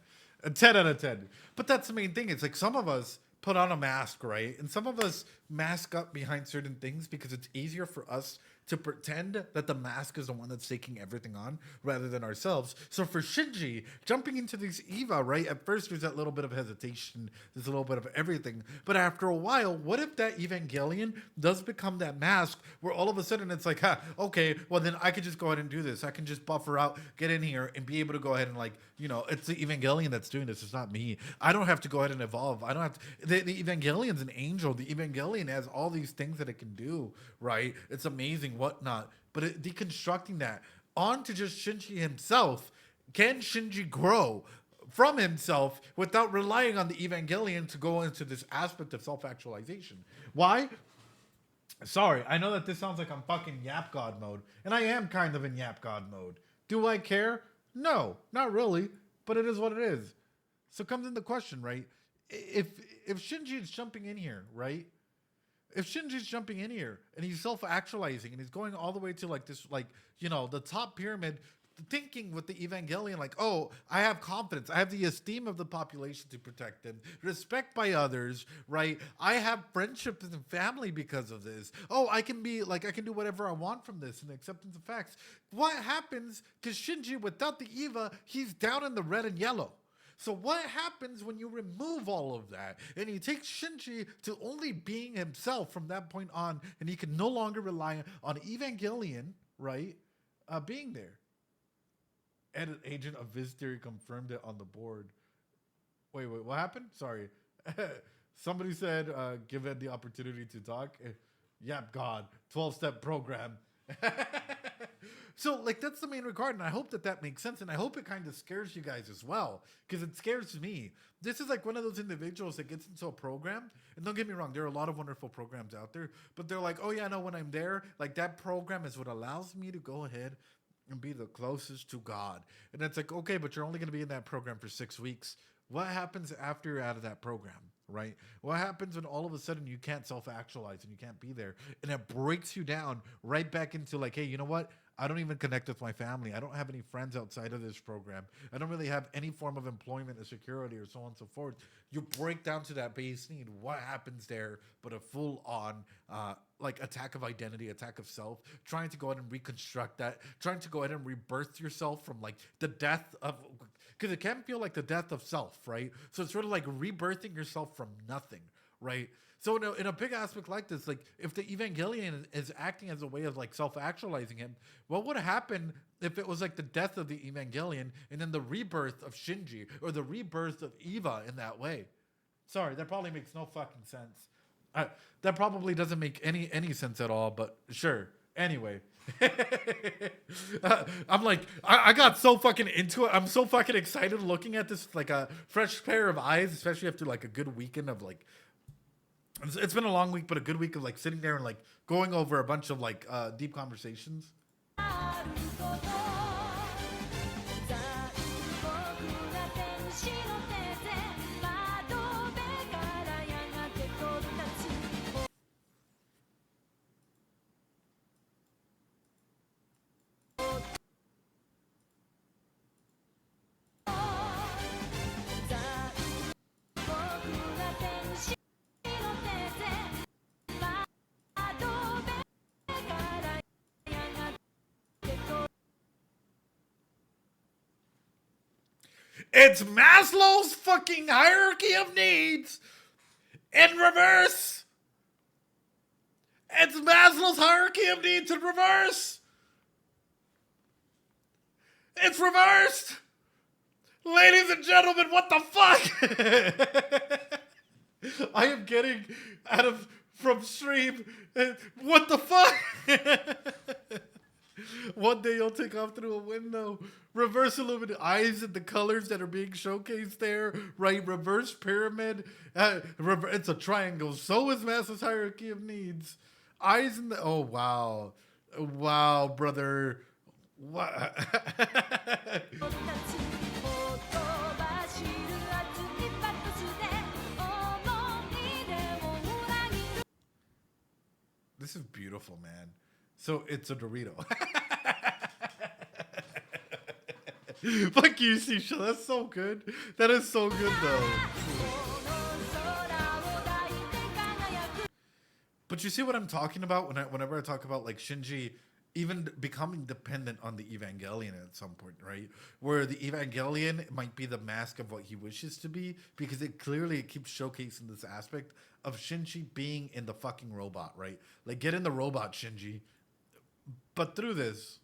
10 out of 10. But that's the main thing. It's like some of us put on a mask, right? And some of us mask up behind certain things because it's easier for us to pretend that the mask is the one that's taking everything on rather than ourselves. So for Shinji, jumping into this Eva, right? At first, there's that little bit of hesitation. There's a little bit of everything. But after a while, what if that Evangelion does become that mask where all of a sudden it's like, okay, well then I could just go ahead and do this. I can just buffer out, get in here, and be able to go ahead and like, you know, it's the Evangelion that's doing this. It's not me. I don't have to go ahead and evolve. I don't have to. The Evangelion's an angel. The Evangelion has all these things that it can do, right? It's amazing, whatnot. But deconstructing that onto just Shinji himself, can Shinji grow from himself without relying on the Evangelion to go into this aspect of self-actualization? Why? Sorry, I know that this sounds like I'm fucking Yap God mode, and I am kind of in Yap God mode. Do I care? No, not really, but it is what it is. So comes in the question, right? If Shinji is jumping in here, right? If Shinji's jumping in here and he's self-actualizing and he's going all the way to like this, like, you know, the top pyramid, thinking with the Evangelion, like, oh, I have confidence. I have the esteem of the population to protect them, respect by others, right? I have friendships and family because of this. Oh, I can be like, I can do whatever I want from this and acceptance of facts. What happens? Because Shinji, without the Eva, he's down in the red and yellow. So what happens when you remove all of that and you take Shinji to only being himself from that point on, and he can no longer rely on Evangelion, right? Being there. Edit agent of Viz Theory confirmed it on the board. Wait, what happened? Sorry. Somebody said, give Ed the opportunity to talk. Yep, God, 12-step program. So, like, that's the main regard, and I hope that makes sense, and I hope it kind of scares you guys as well, because it scares me. This is like one of those individuals that gets into a program, and don't get me wrong, there are a lot of wonderful programs out there, but they're like, oh yeah, no, when I'm there, like, that program is what allows me to go ahead and be the closest to God. And it's like, okay, but you're only going to be in that program for 6 weeks. What happens after you're out of that program, right? What happens when all of a sudden you can't self-actualize and you can't be there, and it breaks you down right back into like, hey, you know what? I don't even connect with my family. I don't have any friends outside of this program. I don't really have any form of employment or security or so on and so forth. You break down to that base need. What happens there but a full-on like attack of identity, attack of self, trying to go ahead and reconstruct that, trying to go ahead and rebirth yourself from like the death of, because it can feel like the death of self, right? So it's sort of like rebirthing yourself from nothing, right? So in a big aspect like this, like if the Evangelion is acting as a way of like self-actualizing him, what would happen if it was like the death of the Evangelion and then the rebirth of Shinji or the rebirth of Eva in that way? Sorry, that probably makes no fucking sense. That probably doesn't make any sense at all, but sure. Anyway. I'm like, I got so fucking into it. I'm so fucking excited looking at this like a fresh pair of eyes, especially after like a good weekend of like, it's been a long week, but a good week of like sitting there and like going over a bunch of like deep conversations. It's Maslow's fucking hierarchy of needs in reverse. It's Maslow's hierarchy of needs in reverse. It's reversed. Ladies and gentlemen, what the fuck? I am getting from stream. What the fuck? One day you'll take off through a window. Reverse illuminated eyes and the colors that are being showcased there. Right, reverse pyramid. It's a triangle. So is Maslow's hierarchy of needs. Eyes in the. Oh wow, wow, brother. What? This is beautiful, man. So it's a Dorito. Fuck you, Sisha. That's so good. That is so good, though. But you see what I'm talking about whenever I talk about like Shinji even becoming dependent on the Evangelion at some point, right? Where the Evangelion might be the mask of what he wishes to be, because it keeps showcasing this aspect of Shinji being in the fucking robot, right? Like, get in the robot, Shinji. But through this...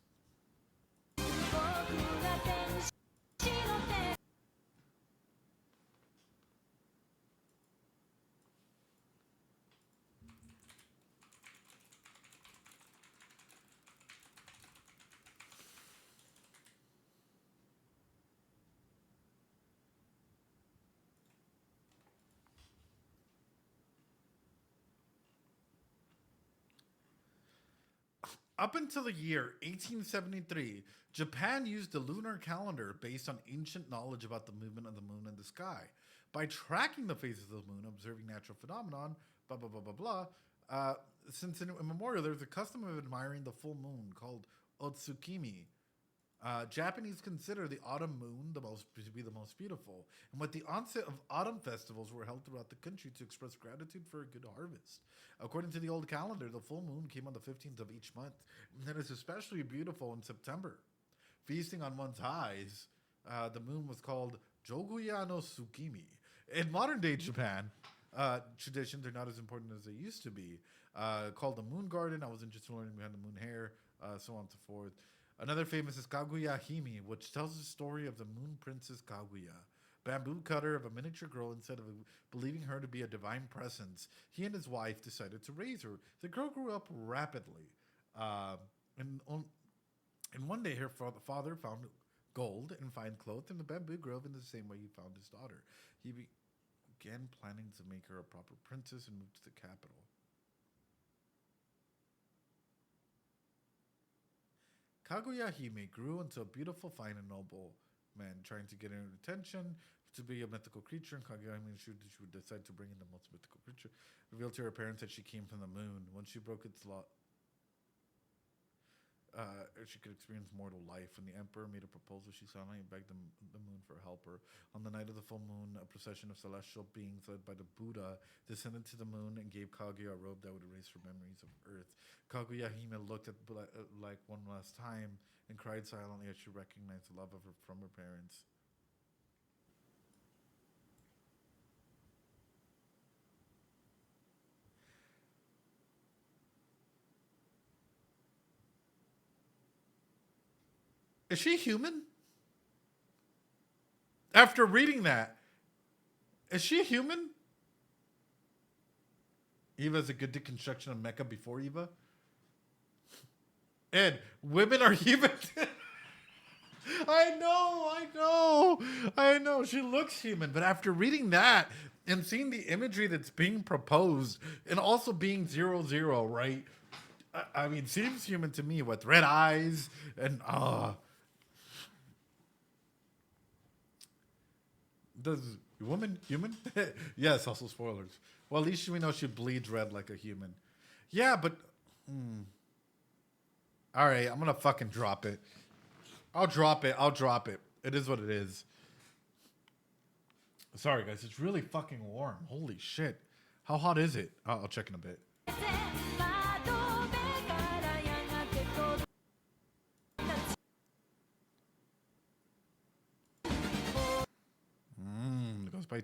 Up until the year 1873, Japan used the lunar calendar based on ancient knowledge about the movement of the moon in the sky. By tracking the phases of the moon, observing natural phenomenon, blah, blah, blah, blah, blah. Since immemorial, there's a custom of admiring the full moon called Otsukimi. Japanese consider the autumn moon to be the most beautiful. And with the onset of autumn festivals were held throughout the country to express gratitude for a good harvest. According to the old calendar, the full moon came on the 15th of each month, and it is especially beautiful in September. Feasting on one's eyes, the moon was called Joguya no Tsukimi. In modern-day Japan, traditions are not as important as they used to be. Called the moon garden. I was interested in learning behind the moon hair, so on and so forth. Another famous is Kaguya Hime, which tells the story of the moon princess Kaguya. Bamboo cutter of a miniature girl, instead of believing her to be a divine presence, he and his wife decided to raise her. The girl grew up rapidly. And one day her father found gold and fine clothes in the bamboo grove in the same way he found his daughter. He began planning to make her a proper princess and moved to the capital. Kaguya Hime grew into a beautiful, fine, and noble man, trying to get her attention to be a mythical creature. And Kaguya Hime she would decide to bring in the most mythical creature. Revealed to her parents that she came from the moon. Once she broke its law, she could experience mortal life. When the emperor made a proposal, she solemnly begged the moon for a helper. On the night of the full moon, a procession of celestial beings led by the Buddha descended to the moon and gave Kaguya a robe that would erase her memories of Earth. Kaguya Hime looked at like one last time and cried silently as she recognized the love of from her parents. Is she human? After reading that, is she human? Eva's a good deconstruction of Mecha before Eva. And women are human. I know. She looks human. But after reading that and seeing the imagery that's being proposed and also being 0-0, right? I mean, seems human to me with red eyes and Does woman human? Yes, also spoilers. Well, at least we know she bleeds red like a human. Yeah, but... All right, I'm going to fucking drop it. I'll drop it. It is what it is. Sorry, guys. It's really fucking warm. Holy shit. How hot is it? I'll check in a bit.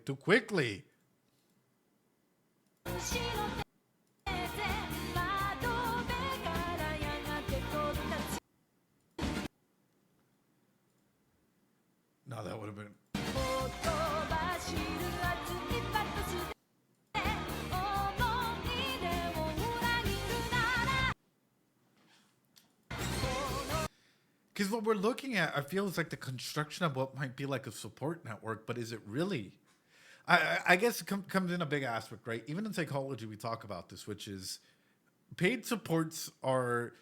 too quickly. No, that would have been. Because what we're looking at, I feel, is like the construction of what might be like a support network, but is it really? I guess it comes in a big aspect, right? Even in psychology, we talk about this, which is paid supports are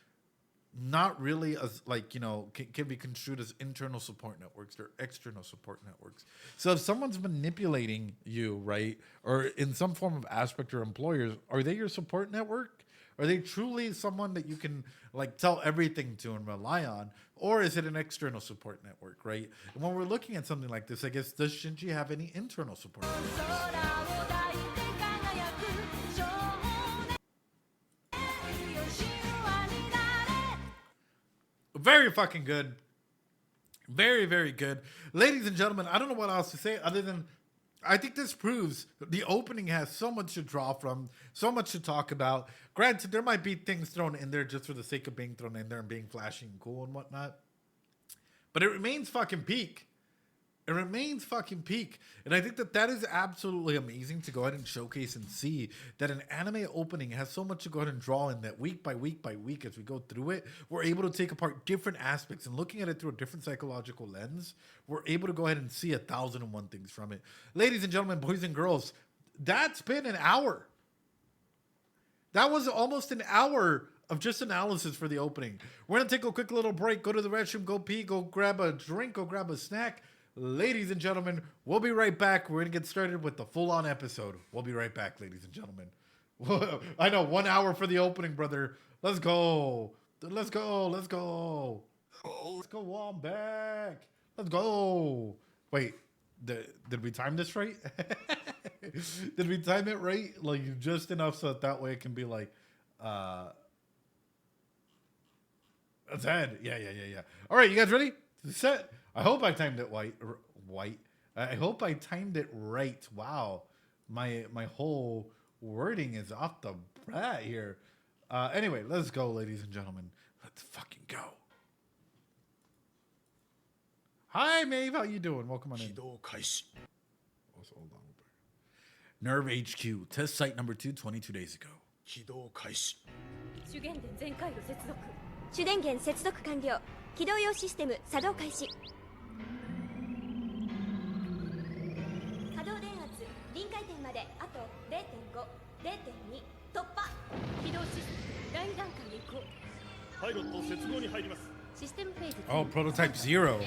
not really as like, can be construed as internal support networks. They're external support networks. So if someone's manipulating you, right, or in some form of aspect, or employers, are they your support network? Are they truly someone that you can like tell everything to and rely on? Or is it an external support network, right? And when we're looking at something like this, I guess, does Shinji have any internal support networks? Very fucking good. Very, very good. Ladies and gentlemen, I don't know what else to say other than I think this proves the opening has so much to draw from, so much to talk about. Granted, there might be things thrown in there just for the sake of being thrown in there and being flashy and cool and whatnot. But it remains fucking peak. It remains fucking peak. And I think that that is absolutely amazing to go ahead and showcase and see that an anime opening has so much to go ahead and draw in that week by week by week as we go through it, we're able to take apart different aspects and looking at it through a different psychological lens, we're able to go ahead and see 1,001 things from it. Ladies and gentlemen, boys and girls, that's been an hour. That was almost an hour of just analysis for the opening. We're going to take a quick little break, go to the restroom, go pee, go grab a drink, go grab a snack. Ladies and gentlemen, we'll be right back. We're going to get started with the full-on episode. We'll be right back, ladies and gentlemen. I know, 1 hour for the opening, brother. Let's go. Let's go. Let's go. Let's go on back. Let's go. Wait, did we time this right? Did we time it right? Like, just enough so that way it can be like, that's head. Yeah. All right, you guys ready? Set. I hope I timed it white. I hope I timed it right. Wow. My whole wording is off the bat here. Anyway, let's go, ladies and gentlemen. Let's fucking go. Hi, Maeve. How you doing? Welcome on in. Also, hold on. Nerve HQ. Test site number 2, 22 days ago. 主元電全回路接続主電源接続完了起動用システム作動開始可動電圧臨界点まであと 0.5、0.2 突破起動システム第2段階へ移行パイロット接合に入りますシステムフェーズ Oh, prototype 0.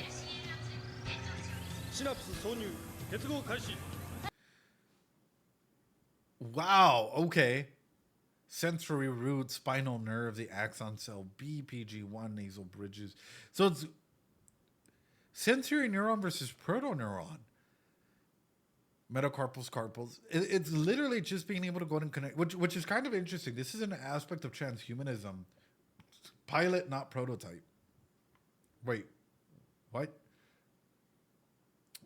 シナプス挿入結合開始 Wow, okay. Sensory root, spinal nerve, the axon cell, BPG1, nasal bridges. So it's sensory neuron versus protoneuron. Metacarpals, carpals. It's literally just being able to go and connect, which is kind of interesting. This is an aspect of transhumanism. Pilot, not prototype. Wait, what?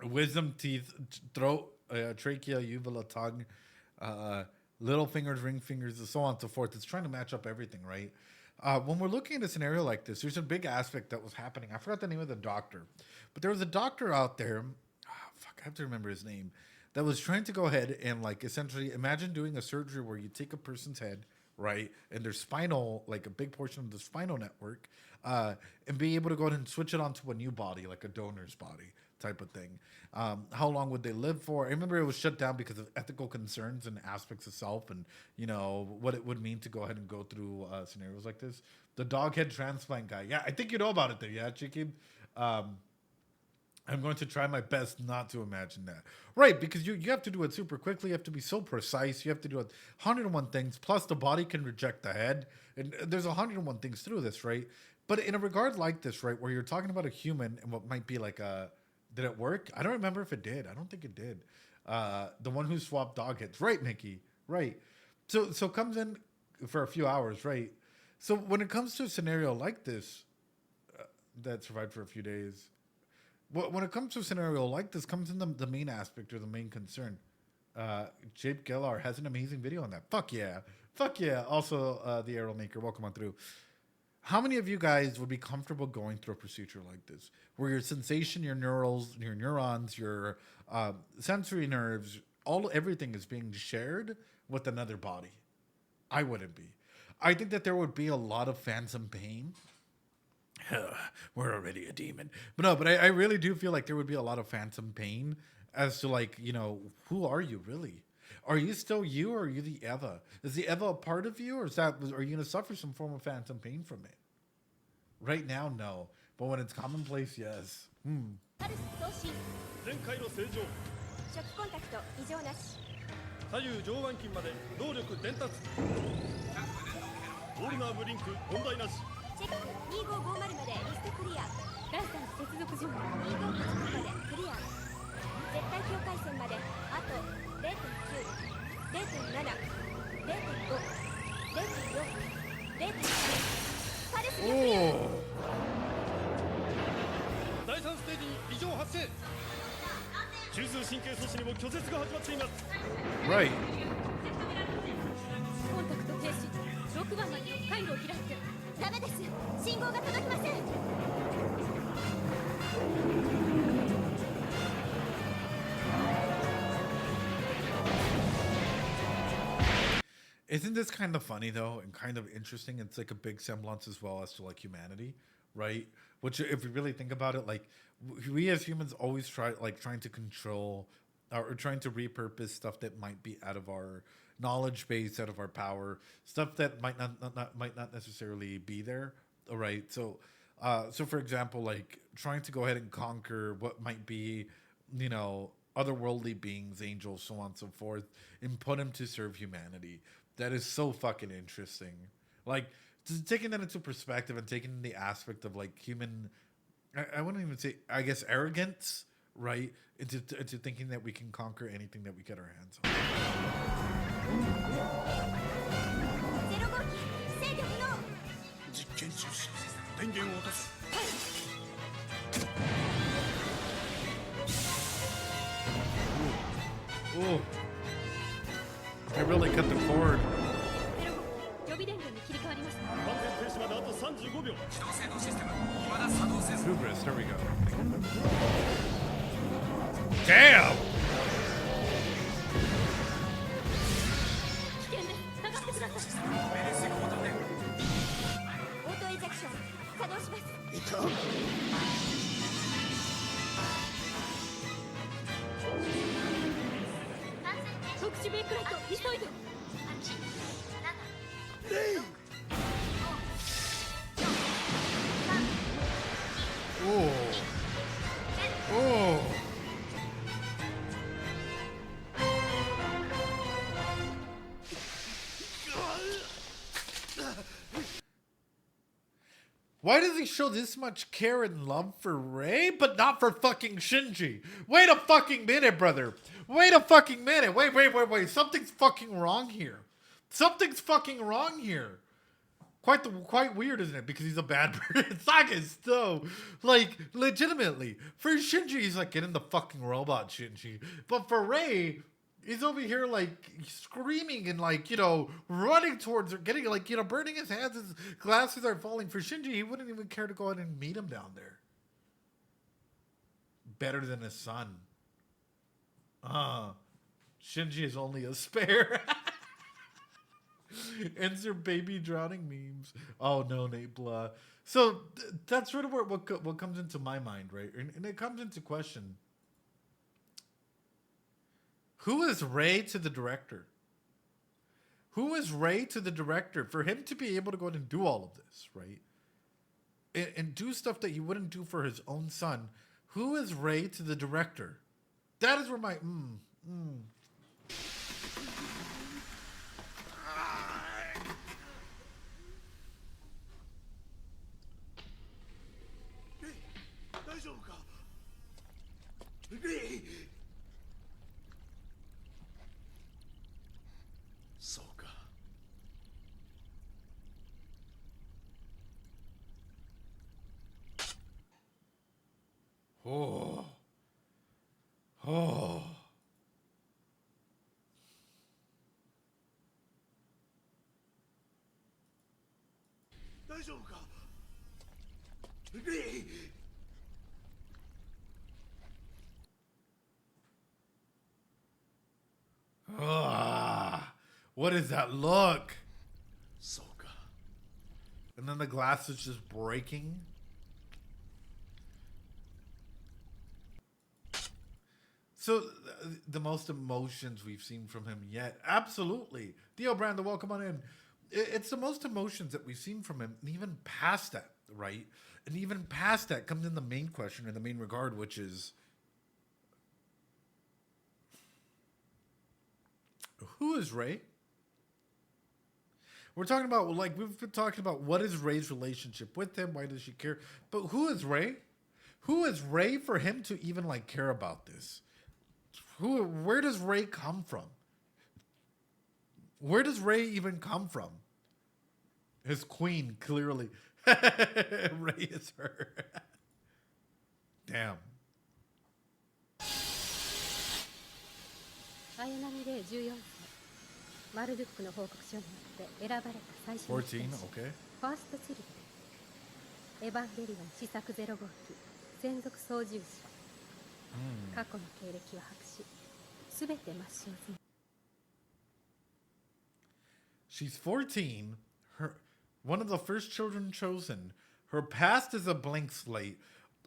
Wisdom, teeth, throat, trachea, uvula, tongue, little fingers, ring fingers, and so on and so forth. It's trying to match up everything, right? When we're looking at a scenario like this, there's a big aspect that was happening. I forgot the name of the doctor, but there was a doctor out there. I have to remember his name. That was trying to go ahead and like essentially imagine doing a surgery where you take a person's head, right, and their spinal, like a big portion of the spinal network, and be able to go ahead and switch it onto a new body, like a donor's body type of thing. How long would they live for? I remember it was shut down because of ethical concerns and aspects of self and, what it would mean to go ahead and go through scenarios like this. The dog head transplant guy. Yeah, I think you know about it there. Yeah, Chiki? I'm going to try my best not to imagine that. Right, because you have to do it super quickly. You have to be so precise. You have to do 101 things. Plus, the body can reject the head. And there's 101 things through this, right? But in a regard like this, right, where you're talking about a human and what might be like a... Did it work? I don't remember if it did. I don't think it did. The one who swapped dog heads. Right, Nikki. Right. So comes in for a few hours, right? So when it comes to a scenario like this that survived for a few days, when it comes to a scenario like this, comes in the main aspect or the main concern. Jape Gellar has an amazing video on that. Fuck yeah. Also, the Arrow Maker, welcome on through. How many of you guys would be comfortable going through a procedure like this, where your sensation, your neurons, your sensory nerves, everything is being shared with another body? I wouldn't be. I think that there would be a lot of phantom pain. We're already a demon. But I really do feel like there would be a lot of phantom pain as to, like, you know, who are you really? Are you still you, or are you the Eva? Is the Eva a part of you, or are you going to suffer some form of phantom pain from it? Right now, no. But when it's commonplace, yes. パルス送信。全回路正常。初期コンタクト異常なし。左右上腕筋まで動力伝達。オルナーブリンク問題なし。チェック2550までリストクリア。第3接続準備2580までクリア。絶対境界線まであと 0.9、0.7、0.5、0.4、0.3。パルス逆流。第3ステージに異常発生。中枢神経素子にも拒絶が始まっています。Right. コンタクト停止。6番までの回路を開いて。ダメです。信号が届きません。Isn't this kind of funny though, and kind of interesting? It's like a big semblance as well as to like humanity, right? Which, if you really think about it, like we as humans always trying to control or trying to repurpose stuff that might be out of our knowledge base, out of our power, stuff that might not necessarily be there. All right, so for example, like trying to go ahead and conquer what might be, you know, otherworldly beings, angels, so on and so forth, and put them to serve humanity. That is so fucking interesting. Like, just taking that into perspective and taking the aspect of like human, I wouldn't even say, I guess, arrogance, right? Into thinking that we can conquer anything that we get our hands on. 0号機制御不能。実験中止。電源を落とす。Ooh. I really cut the cord. 予備電源に切り替わりました。完全停止まであと35秒。 Hubris, there we go. Damn! 危険です。下がってください。オートエジェクション作動します。特殊ベイクライト急いで。Oh. Oh. Why does he show this much care and love for Rei, but not for fucking Shinji? Wait a fucking minute, brother. Wait a fucking minute. Wait. Something's fucking wrong here. Something's fucking wrong here. Quite weird, isn't it? Because he's a bad person. Saga is so, like, legitimately. For Shinji, he's like, get in the fucking robot, Shinji. But for Rei, he's over here, like, screaming and, like, you know, running towards her, getting, like, you know, burning his hands. His glasses are falling. For Shinji, he wouldn't even care to go ahead and meet him down there. Better than his son. Shinji is only a spare. Insert baby drowning memes. Oh no, Nate blah. So that's sort of what comes into my mind, right? And it comes into question. Who is Rei to the director? Who is Rei to the director for him to be able to go ahead and do all of this, right? And do stuff that he wouldn't do for his own son. Who is Rei to the director? That is where my Oh. What is that look? And then the glass is just breaking. So the most emotions we've seen from him yet. Absolutely. Theo Brando, welcome on in. It's the most emotions that we've seen from him. And even past that, right? And even past that comes in the main question and the main regard, which is, who is Rei? We're talking about, like, we've been talking about what is Rei's relationship with him? Why does she care? But who is Rei? Who is Rei for him to even, like, care about this? Where does Rei come from? Where does Rei even come from? His queen, clearly. Rei is her. Damn. マルルックの報告書によって選ばれた最初の戦士、14, okay. ファーストチルド、エヴァンゲリオン試作0号機専属操縦士、過去の経歴を白紙、すべて抹消済み。She's 14. One of the first children chosen. Her past is a blank slate.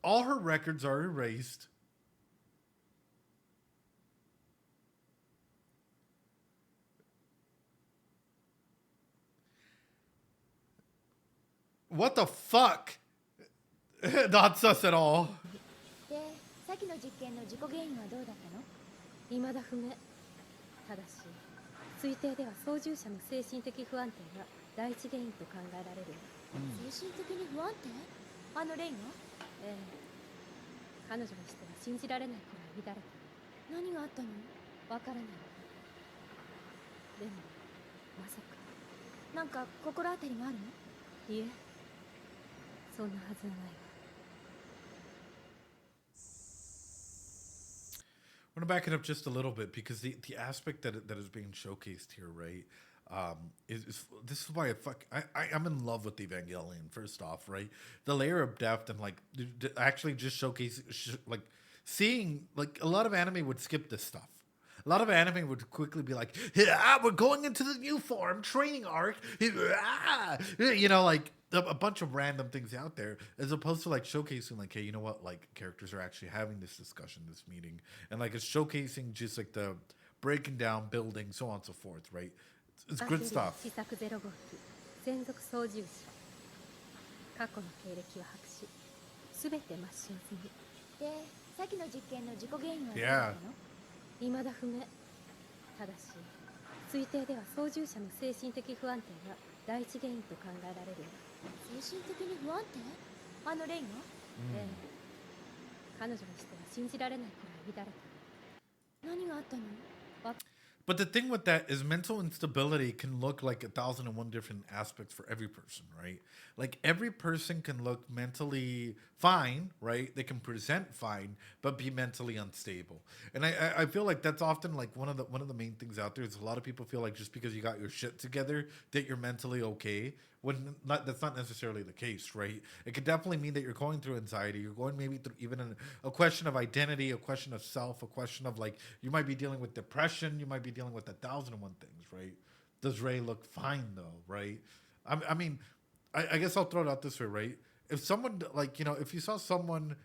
All her records are erased. What the fuck? Not sus at all. で、先の実験の事故原因はどうだったの？未だ不明。ただし、推定では操縦者の精神的不安定が第一原因と考えられる。精神的に不安定？あのレイが？ええ。彼女にしては信じられないくらい乱れてる。何があったの？わからない。でも、まさか。なんか心当たりがあるの？いえ。そんなはずはないわ。I'm gonna back it up just a little bit because the aspect that is being showcased here, right, is this is why I'm in love with Evangelion. First off, right, the layer of depth and like actually just showcase like seeing like a lot of anime would skip this stuff. A lot of anime would quickly be like, yeah, we're going into the new form training arc, you know, like a bunch of random things out there, as opposed to like showcasing like, hey, you know what, like characters are actually having this discussion, this meeting, and like it's showcasing just like the breaking down, building, so on and so forth, right? It's good stuff. 専属操縦士、過去の経歴を白紙、すべて抹消済み。で、先の実験の事故原因はどうだったの？未だ不明。ただし、推定では操縦者の精神的不安定が第一原因と考えられる。精神的に不安定？あのレイが？ええ。彼女にしては信じられないくらい乱れてる。何があったの？But the thing with that is mental instability can look like 1,001 different aspects for every person, right? Like every person can look mentally fine, right? They can present fine, but be mentally unstable. And I feel like that's often like one of the main things out there is a lot of people feel like just because you got your shit together that you're mentally okay. When that's not necessarily the case, right? It could definitely mean that you're going through anxiety. You're going maybe through even a question of identity, a question of self, a question of like, you might be dealing with depression. You might be dealing with 1,001 things, right? Does Rei look fine though, right? I mean, I guess I'll throw it out this way, right? If someone like, you know, if you saw someone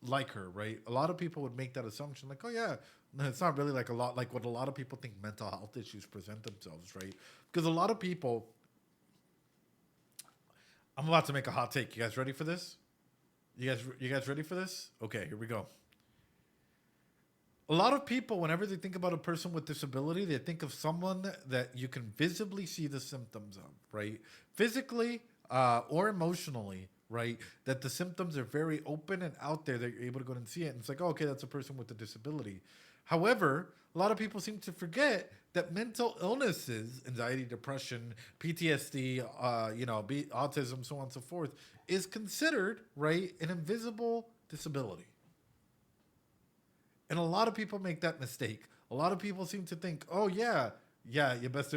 like her, right? A lot of people would make that assumption like, oh yeah, it's not really like a lot like what a lot of people think mental health issues present themselves, right? Because a lot of people, I'm about to make a hot take. You guys ready for this? You guys ready for this? Okay, here we go. A lot of people, whenever they think about a person with disability, they think of someone that you can visibly see the symptoms of, right? Physically or emotionally, right? That the symptoms are very open and out there that you're able to go and see it. And it's like, oh, okay, that's a person with a disability. However, a lot of people seem to forget that mental illnesses, anxiety, depression, PTSD, autism, so on and so forth, is considered, right, an invisible disability. And a lot of people make that mistake. A lot of people seem to think, oh yeah, Yeah, your best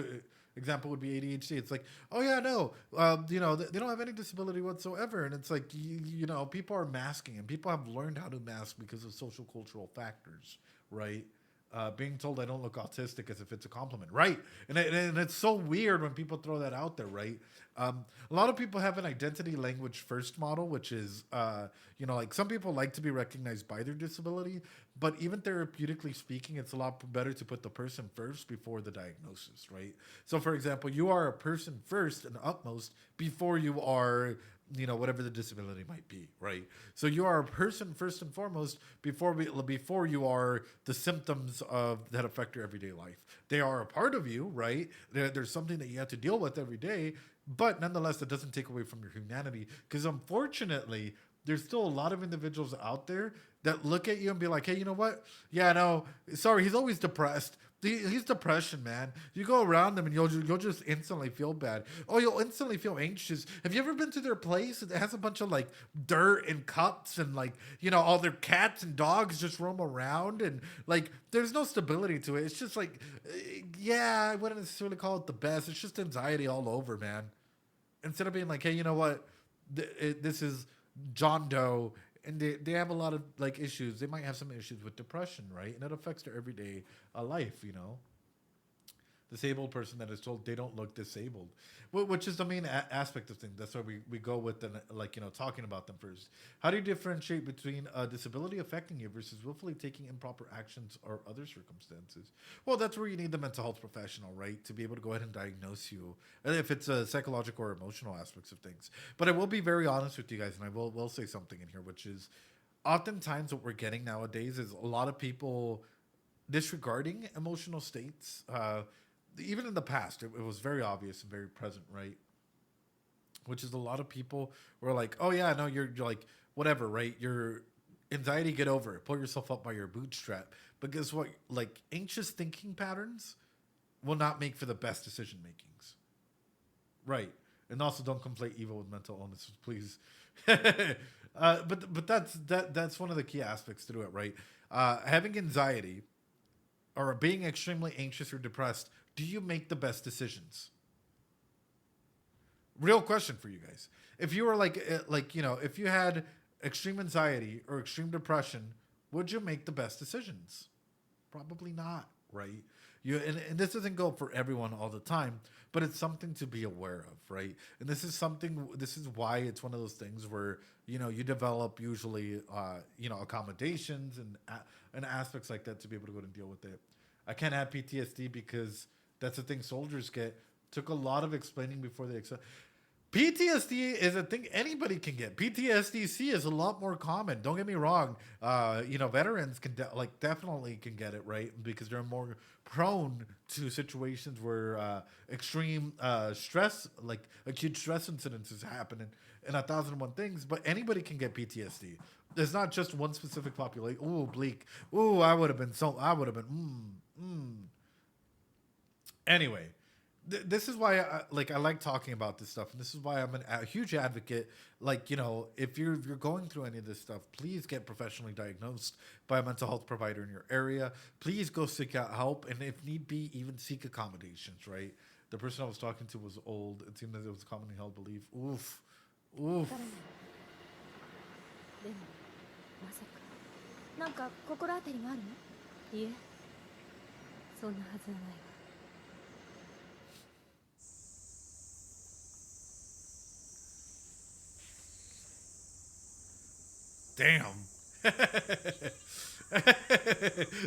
example would be ADHD. It's like, oh yeah, no, you know, they don't have any disability whatsoever, and it's like, you know, people are masking, and people have learned how to mask because of social cultural factors, right? Being told I don't look autistic as if it's a compliment, right? And it's so weird when people throw that out there, right? A lot of people have an identity language first model, which is, you know, like some people like to be recognized by their disability, but even therapeutically speaking, it's a lot better to put the person first before the diagnosis, right? So, for example, you are a person first and utmost before you are, you know, whatever the disability might be, right? So you are a person first and foremost before you are the symptoms of that affect your everyday life. They are a part of you, right? There's something that you have to deal with every day, but nonetheless, it doesn't take away from your humanity. Because unfortunately, there's still a lot of individuals out there that look at you and be like, hey, you know what? Yeah, no, sorry, he's always depressed. He's depression, man. You go around them and you'll just instantly feel bad. Oh, you'll instantly feel anxious. Have you ever been to their place? It has a bunch of like dirt and cups and like, you know, all their cats and dogs just roam around and like there's no stability to it. It's just like, yeah, I wouldn't necessarily call it the best. It's just anxiety all over, man. Instead of being like, hey, you know what? This is John Doe. And they have a lot of like issues. They might have some issues with depression, right? And it affects their everyday life, you know. Disabled person that is told they don't look disabled, which is the main aspect of things. That's why we go with the, like, you know, talking about them first. How do you differentiate between a disability affecting you versus willfully taking improper actions or other circumstances? Well, that's where you need the mental health professional, right, to be able to go ahead and diagnose you, if it's a psychological or emotional aspects of things. But I will be very honest with you guys, and I will say something in here, which is oftentimes what we're getting nowadays is a lot of people disregarding emotional states. Even in the past, it was very obvious and very present, right? Which is a lot of people were like, oh yeah, no, you're like, whatever, right? Your anxiety, get over it. Pull yourself up by your bootstrap. But guess what? Like, anxious thinking patterns will not make for the best decision makings. Right. And also don't conflate evil with mental illness, please. But that's one of the key aspects to it, right? Having anxiety or being extremely anxious or depressed, do you make the best decisions? Real question for you guys. If you were like, you know, if you had extreme anxiety or extreme depression, would you make the best decisions? Probably not, right? And this doesn't go for everyone all the time, but it's something to be aware of, right? And this is why it's one of those things where, you know, you develop usually, you know, accommodations and aspects like that to be able to go and deal with it. I can't have PTSD because that's the thing soldiers get. Took a lot of explaining before they accept. PTSD is a thing anybody can get. PTSD-C is a lot more common. Don't get me wrong. You know, veterans can definitely can get it, right? Because they're more prone to situations where extreme stress, like acute stress incidences happen and 1,001 things. But anybody can get PTSD. There's not just one specific population. Ooh, bleak. Ooh, I would have been. Anyway. This is why I like talking about this stuff, and this is why I'm a huge advocate. Like, you know, if you're going through any of this stuff, please get professionally diagnosed by a mental health provider in your area. Please go seek out help, and if need be, even seek accommodations. Right? The person I was talking to was old. It seemed that it was a commonly held belief. Oof. でもまさかなんか心当たりがあるの？いえ、そんなはずはないわ。Damn.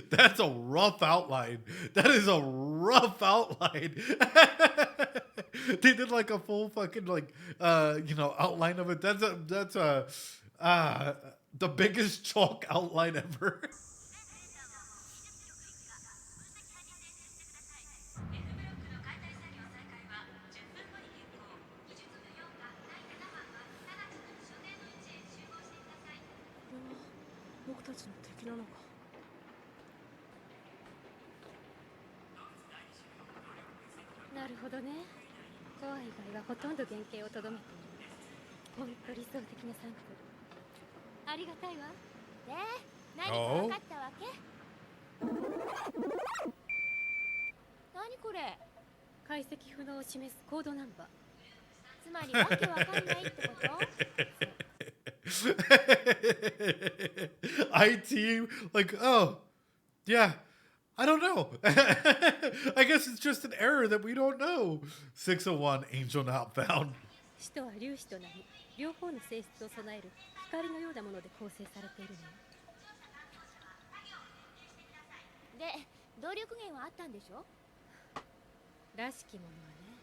That's a rough outline. That is a rough outline. They did like a full fucking you know, outline of it. That's the biggest chalk outline ever. これ。解析不能を示すコードナンバー。つまりわけわかんないってこと？ IT, like, oh, yeah, I don't know. I guess it's just an error that we don't know. 601, angel not found. 使徒は粒子となり、両方の性質を備える光のようなもので構成されているのよ。で、動力源はあったんでしょ？らしきものはね。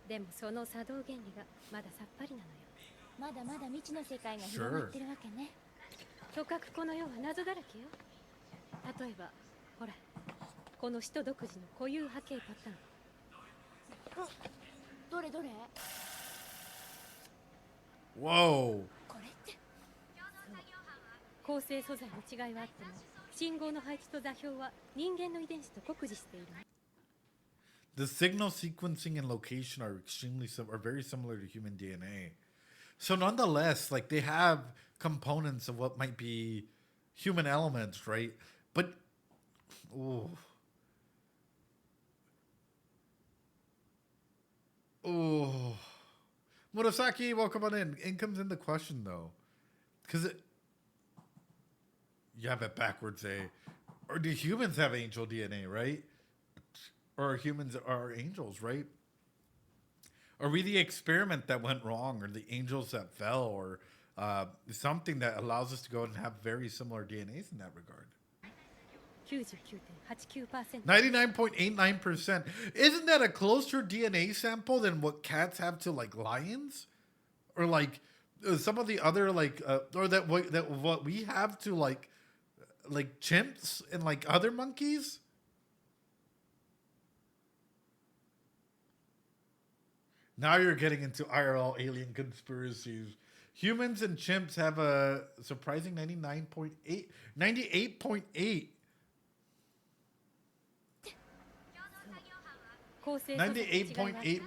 でもその作動原理がまださっぱりなのよ。まだまだ未知の世界が広がってるわけね。とかくこの世は謎だらけよ。例えば、ほら、この使徒独自の固有波形パターン。どれどれ？ Whoa. これって。構成素材の違いはあっても、信号の配置と座標は人間の遺伝子と酷似している。The signal sequencing and location are are very similar to human DNA. So nonetheless, like they have components of what might be human elements, right? But oh. Oh. Murasaki, welcome on in. In comes in the question though. Cause you have it backwards, eh? Or do humans have angel DNA, right? Or humans are angels, right? Are we the experiment that went wrong, or the angels that fell, or something that allows us to go and have very similar DNAs in that regard? 99.89%. Isn't that a closer DNA sample than what cats have to like lions, or like some of the other like, or that what we have to like chimps and like other monkeys? Now you're getting into IRL alien conspiracies. Humans and chimps have a surprising 98.8. 98.8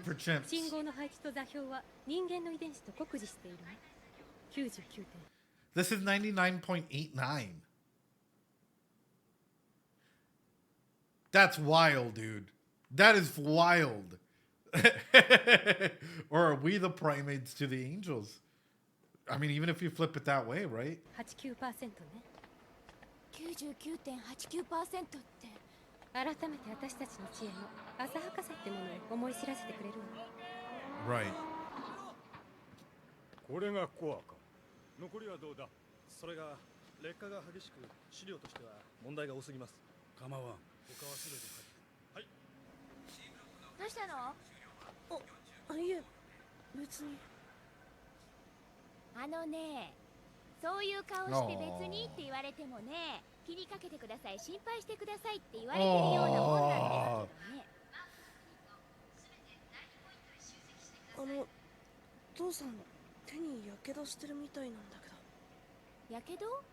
for chimps. 信号の配置と座標は人間の遺伝子と酷似している。99. This is 99.89. That's wild, dude. That is wild. Or are we the primates to the angels? I mean, even if you flip it that way, right? 89% ね。99.89% って。改めて私たちの知恵の浅はかさってものを思い知らせてくれるわ。Right. これがコアか。残りはどうだ？それが劣化が激しく資料としては問題が多すぎます。構わん。他はすべてはい。どうしたの？いえ、別に。あのね、そういう顔して別にって言われてもね、気にかけてください、心配してくださいって言われてるようなもんなんですけどね。父さん手にやけどしてるみたいなんだけど。やけど？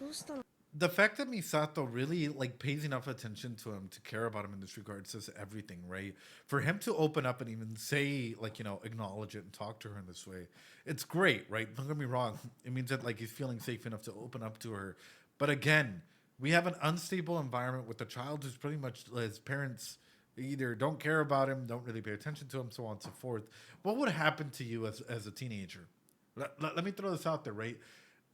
どうしたの？ The fact that Misato really like pays enough attention to him to care about him in this regard says everything, right? For him to open up and even say, like, you know, acknowledge it and talk to her in this way, it's great, right? Don't get me wrong. It means that like he's feeling safe enough to open up to her. But again, we have an unstable environment with a child who's pretty much his parents either don't care about him, don't really pay attention to him, so on and so forth. What would happen to you as a teenager? Let me throw this out there, right?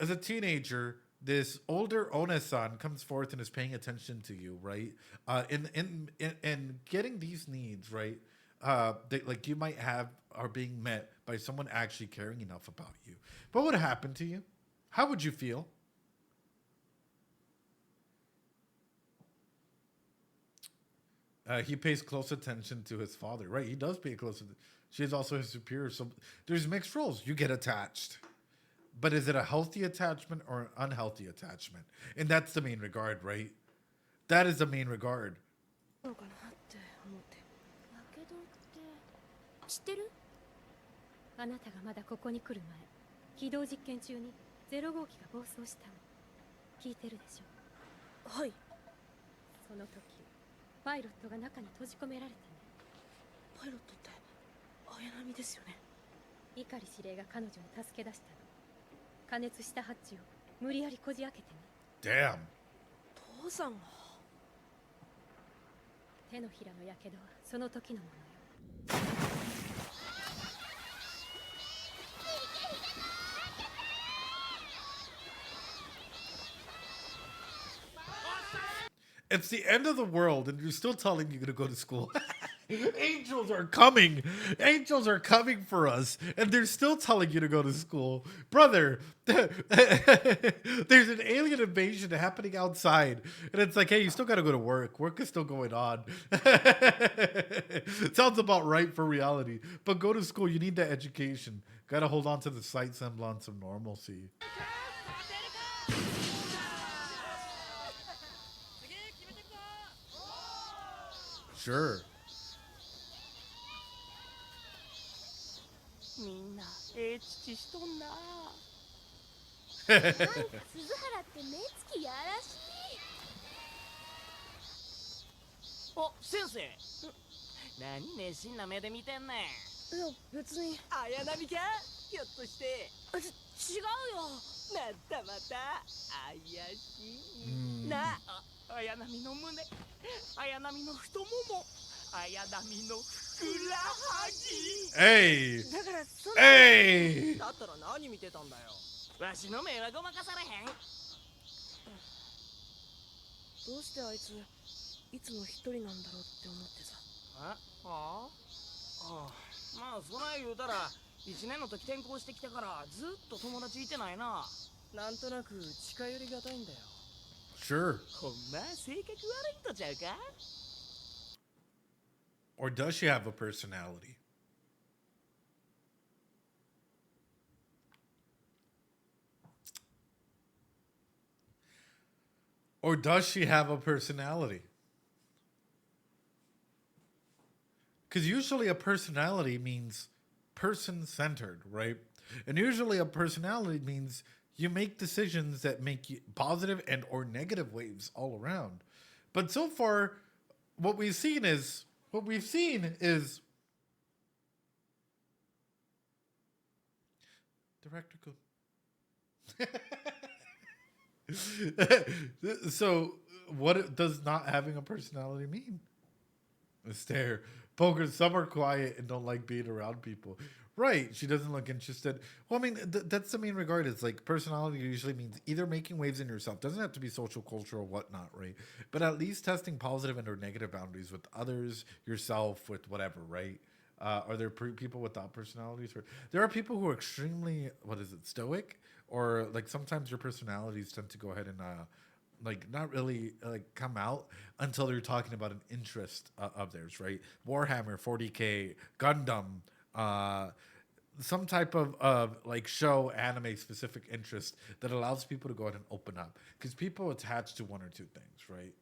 As a teenager, this older One-san comes forth and is paying attention to you, right? In getting these needs, right? That like you might have are being met by someone actually caring enough about you. What would happen to you? How would you feel? He pays close attention to his father, right? He does pay close attention. She's also his superior, so there's mixed roles. You get attached. But is it a healthy attachment or an unhealthy attachment? And that's the main regard, right? That is the main regard. やけどって知ってる？あなたがまだここに来る前、起動実験中に0号機が暴走したの。聞いてるでしょ？はい。その時、パイロットが中に閉じ込められてね。パイロットって綾波ですよね。碇司令が彼女を助け出したの。加熱したハッチを無理やりこじ開けてね。Damn. 父さんが。手のひらのやけどはその時のものよ。It's the end of the world, and you're still telling you're gonna go to school. Angels are coming. Angels are coming for us, and they're still telling you to go to school, brother. There's an alien invasion happening outside, and it's like, hey, you still gotta go to work. Work is still going on. Sounds about right for reality, but go to school. You need that education. Gotta hold on to the slight semblance of normalcy. Sure. みんな父しとんな。なんか鈴原って目つきやらしい。お、先生。何熱心な目で見てんねん。いや別に。綾波か？ひょっとして。違うよ。またまた怪しい。なあ、綾波の胸、綾波の太もも、綾波のふくらはぎ。Hey! だからそんな。Hey! だったら何見てたんだよ。わしの目はごまかされへん。どうしてあいついつも一人なんだろうって思ってさ。ああ、まあそない言うたら1年の時転校してきてからずっと友達いてないな。なんとなく近寄りがたいんだよ。 Sure. ほんま性格悪いとちゃうか? Or does she have a personality? Or does she have a personality? Because usually a personality means person-centered, right? And usually a personality means you make decisions that make you positive and or negative waves all around. But so far, what we've seen is Director Go. So what does not having a personality mean? A stare. Poker, some are quiet and don't like being around people. Right, she doesn't look interested. Well, I mean, that's the main regard. It's like personality usually means either making waves in yourself. Doesn't have to be social, cultural, whatnot, right? But at least testing positive and or negative boundaries with others, yourself, with whatever, right? Are there people without personalities? Or there are people who are extremely, stoic? Or like sometimes your personalities tend to go ahead and like not really like come out until they're talking about an interest of theirs, right? Warhammer 40K, Gundam, some type of like show anime specific interest that allows people to go ahead and open up, because people attach to one or two things, right?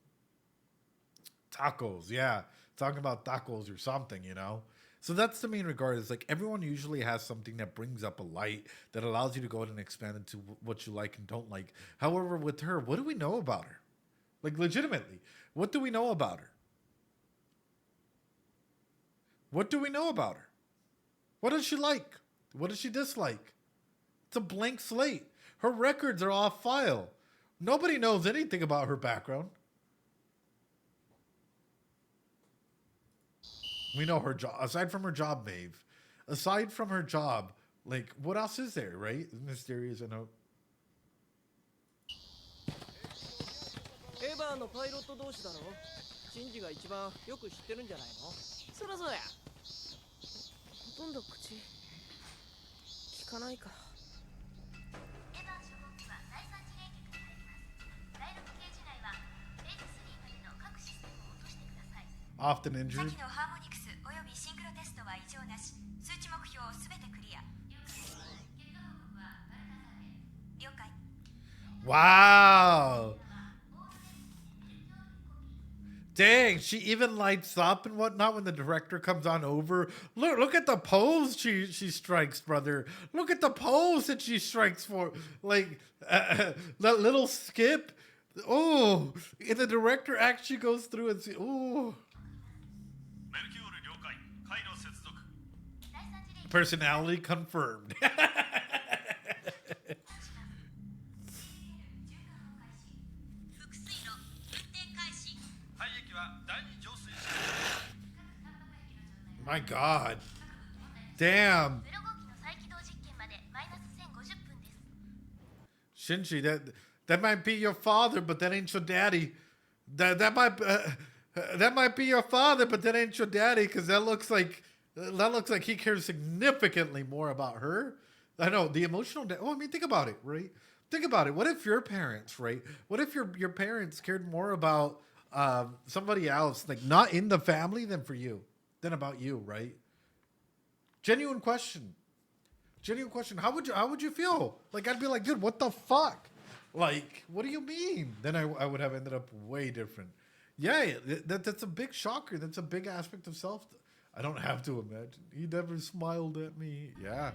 Tacos, yeah, talking about tacos or something, you know. So that's the main regard. Is like everyone usually has something that brings up a light that allows you to go ahead and expand into what you like and don't like. However, with her, what do we know about her? Like legitimately, what do we know about her? What do we know about her? What does she like? What does she dislike? It's a blank slate. Her records are off file. Nobody knows anything about her background. We know her job. Aside from her job, Maeve. Aside from her job, like, what else is there, right? Mysterious, I know. エヴァのパイロット同士だろ。シンジが一番よく知ってるんじゃないの？そりゃそうや。ほとんど口聞かないから。エヴァ初号機は第三次冷却に入ります。第6ゲージ内はフェーズ3までの各システムを落としてください。 Often injured. 先のハーモニクスおよびシンクロテストは異常なし。数値目標すべてクリア。了解。 Wow. Dang, she even lights up and whatnot when the director comes on over. Look at the pose she strikes, brother. Look at the pose that she strikes for. Like, that little skip. Oh, and the director actually goes through and see. Oh. Personality confirmed. My God. Damn. Shinji, that might be your father, but that ain't your daddy. That might be your father, but that ain't your daddy, because that looks like he cares significantly more about her. I know the emotional. I mean, think about it, right? Think about it. What if your parents, right? What if your parents cared more about somebody else, like not in the family, than about you, right? Genuine question. How would you feel? Like, I'd be like, dude, what the fuck? Like, what do you mean? Then I would have ended up way different. Yeah, that's a big shocker. That's a big aspect of self. I don't have to imagine. He never smiled at me. Yeah.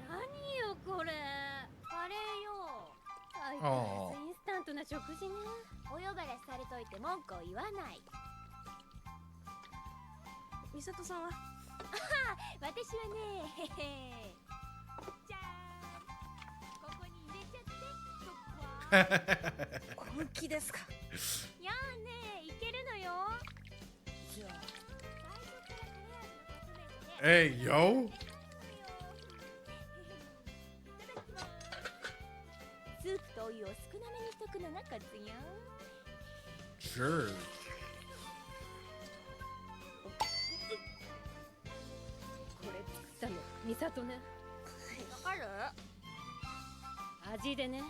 何よこれ、カレーよ。相変わらずインスタントな食事ね。お呼ばれされといて文句を言わない。美里さんは？私はね、じゃーん、ここに入れちゃって。本気ですか？やーね、いけるのよ。じゃあ。Hey, yo. スープとお湯を少なめにしとくのがコツよ。Sure. これ作ったの美里ね。わかる？味でね、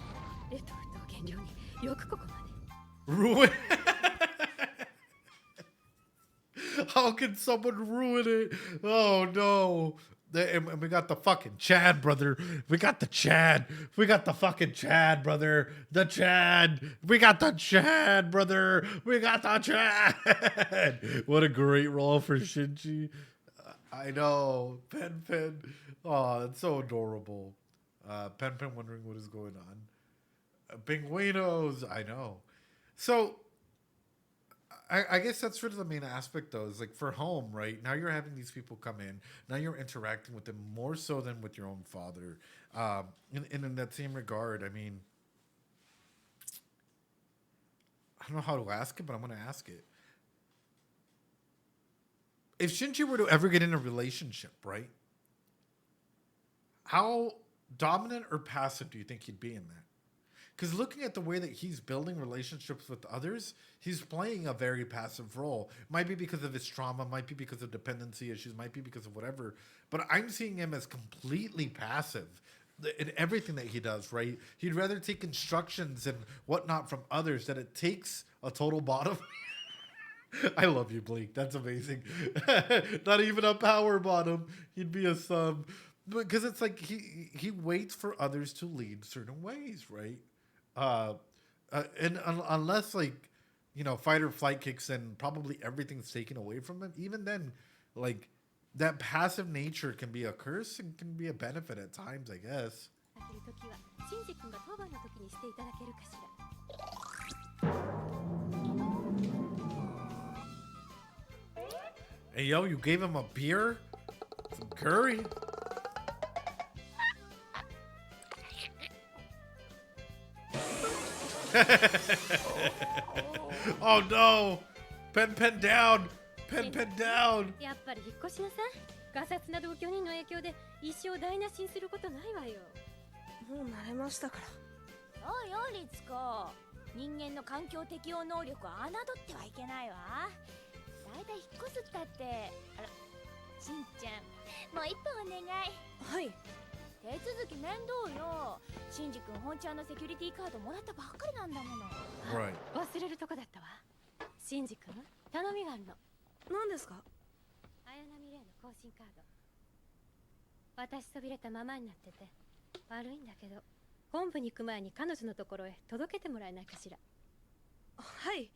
レトルトを原料によくここまで。Ruin. How can someone ruin it? Oh no. And we got the fucking Chad, brother. We got the Chad. We got the fucking Chad, brother. The Chad. We got the Chad, brother. We got the Chad. What a great role for Shinji. I know. Pen. Oh, that's so adorable. Pen wondering what is going on. Pinguinos. I know. So, I guess that's sort of the main aspect, though, is like for home, right? Now you're having these people come in. Now you're interacting with them more so than with your own father. In that same regard, I mean, I don't know how to ask it, but I'm going to ask it. If Shinji were to ever get in a relationship, right? How dominant or passive do you think he'd be in that? Because looking at the way that he's building relationships with others, he's playing a very passive role. Might be because of his trauma, might be because of dependency issues, might be because of whatever. But I'm seeing him as completely passive in everything that he does, right? He'd rather take instructions and whatnot from others than it takes a total bottom. I love you, Blake. That's amazing. Not even a power bottom. He'd be a sub. Because it's like he waits for others to lead certain ways, right? And unless, like, you know, fight or flight kicks in, probably everything's taken away from him. Even then, like, that passive nature can be a curse and can be a benefit at times, I guess. Hey, yo, you gave him a beer? Some curry? Oh no! Pen down! Pen down! やっぱり引っ越しなさい。ガサツな同居人の影響で一生台無しにすることないわよ。もう慣れましたから。そうよ、リツコ。人間の環境適応能力を侮ってはいけないわ。だいたい引っ越すったって。あら、しんちゃん、もう一本お願い。はい。手続き面倒よ。シンジ君本ちゃんのセキュリティカードもらったばっかりなんだもの。Right. 忘れるとこだったわ。シンジ君、頼みがあるの。何ですか？綾波レイの更新カード。私そびれたままになってて悪いんだけど、本部に行く前に彼女のところへ届けてもらえないかしら。はい。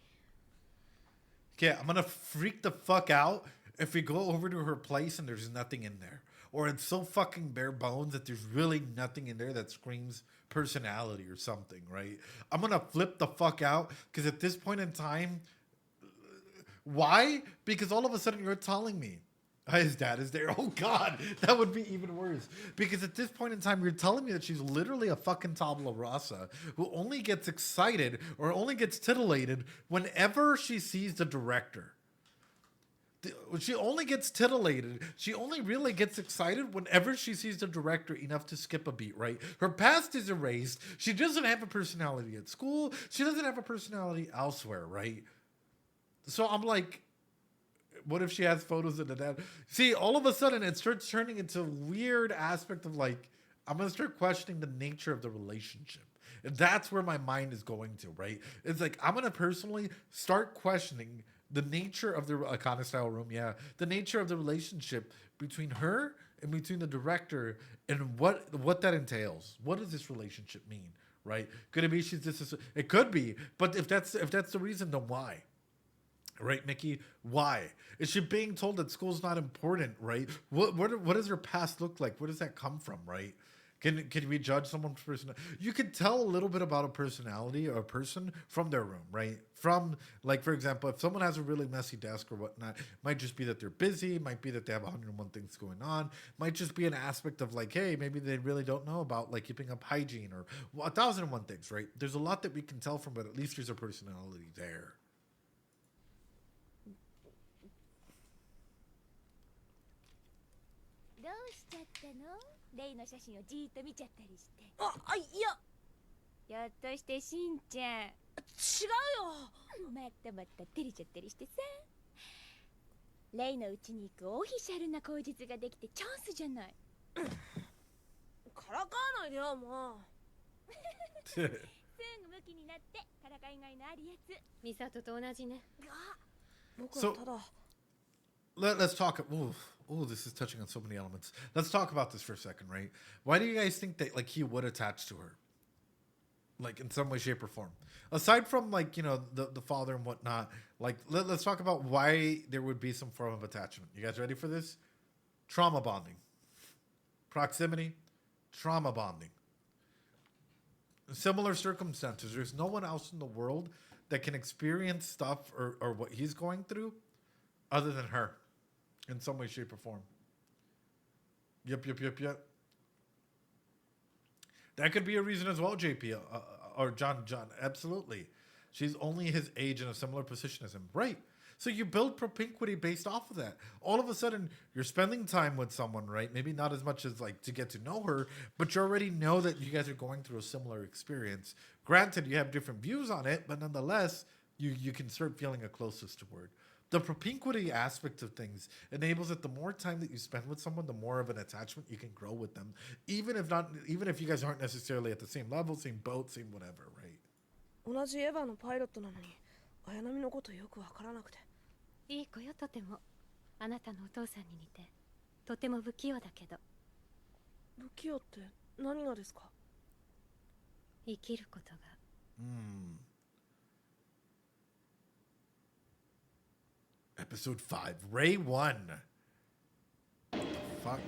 Yeah, I'm gonna freak the fuck out if we go over to her place and there's nothing in there. Or it's so fucking bare bones that there's really nothing in there that screams personality or something, right? I'm gonna flip the fuck out because at this point in time, why? Because all of a sudden you're telling me His dad is there. Oh God, that would be even worse. Because at this point in time, you're telling me that she's literally a fucking tabula rasa who only gets excited or only gets titillated whenever she sees the director. She only gets titillated. She only really gets excited whenever she sees the director enough to skip a beat, right? Her past is erased. She doesn't have a personality at school. She doesn't have a personality elsewhere, right? So I'm like, what if she has photos of the dad? See, all of a sudden it starts turning into a weird aspect of like, I'm going to start questioning the nature of the relationship. And that's where my mind is going to, right? It's like, I'm going to personally start questioning the nature of the Akane style room, the nature of the relationship between her and between the director and what that entails. What does this relationship mean, right? Could it be she's just, it could be, but if that's the reason, then why? Right, Mickey? Why? Is she being told that school's not important, right? What does her past look like? Where does that come from, right? Can we judge someone's personality? You can tell a little bit about a personality or a person from their room, right? From, like, for example, if someone has a really messy desk or whatnot, might just be that they're busy, might be that they have 101 things going on, might just be an aspect of like, hey, maybe they really don't know about like keeping up hygiene or 1,001 things, right? There's a lot that we can tell from, but at least there's a personality there. どうしちゃったの？レイの写真をじーっと見ちゃったりして。いや、ひょっとしてしんちゃん。違うよ。またまた照れちゃったりしてさ。レイの家に行くオフィシャルな口実ができてチャンスじゃない。からかわないでよ、もう。すぐムキになってからかいがいのあるやつ。ミサトと同じね。僕はただ。Let's talk. Oh, this is touching on so many elements. Let's talk about this for a second, right? Why do you guys think that like he would attach to her, like in some way, shape, or form? Aside from like the father and whatnot, like let's talk about why there would be some form of attachment. You guys ready for this? Trauma bonding, proximity, trauma bonding. Similar circumstances. There's no one else in the world that can experience stuff or what he's going through other than her. In some way, shape, or form. Yep. That could be a reason as well, JP. Or John. Absolutely. She's only his age in a similar position as him. Right. So you build propinquity based off of that. All of a sudden, you're spending time with someone, right? Maybe not as much as like to get to know her, but you already know that you guys are going through a similar experience. Granted, you have different views on it, but nonetheless, you can start feeling a closeness toward. The propinquity aspect of things enables that the more time that you spend with someone, the more of an attachment you can grow with them. Even if you guys aren't necessarily at the same level, same boat, same whatever, right? 同じエヴァのパイロットなのに、綾波のことよくわからなくて。いい子よ、とても。あなたのお父さんに似て、とても不器用だけど。不器用って何がですか？生きることが。Episode 5, Ray 1. What the fuck?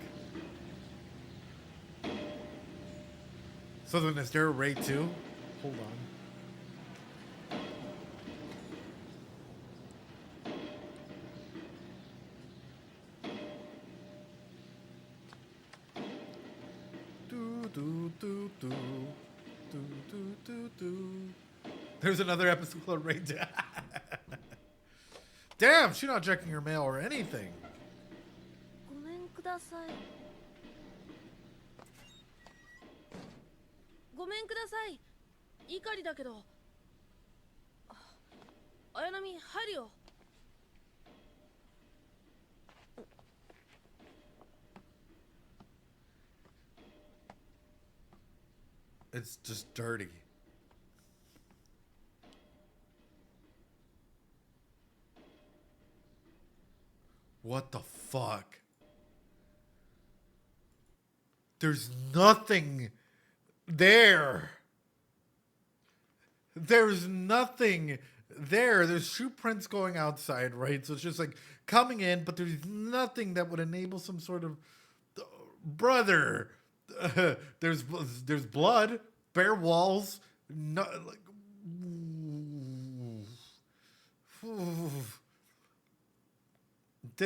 So then is there a Ray 2? Hold on. There's another episode called Ray 2. Damn, she's not checking her mail or anything. ごめんください。ごめんください。怒りだけど。綾波、入るよ。It's just dirty. What the fuck? There's nothing there. There's nothing there. There's shoe prints going outside, right? So it's just like coming in, but there's nothing that would enable some sort of brother. There's blood, bare walls, no, like.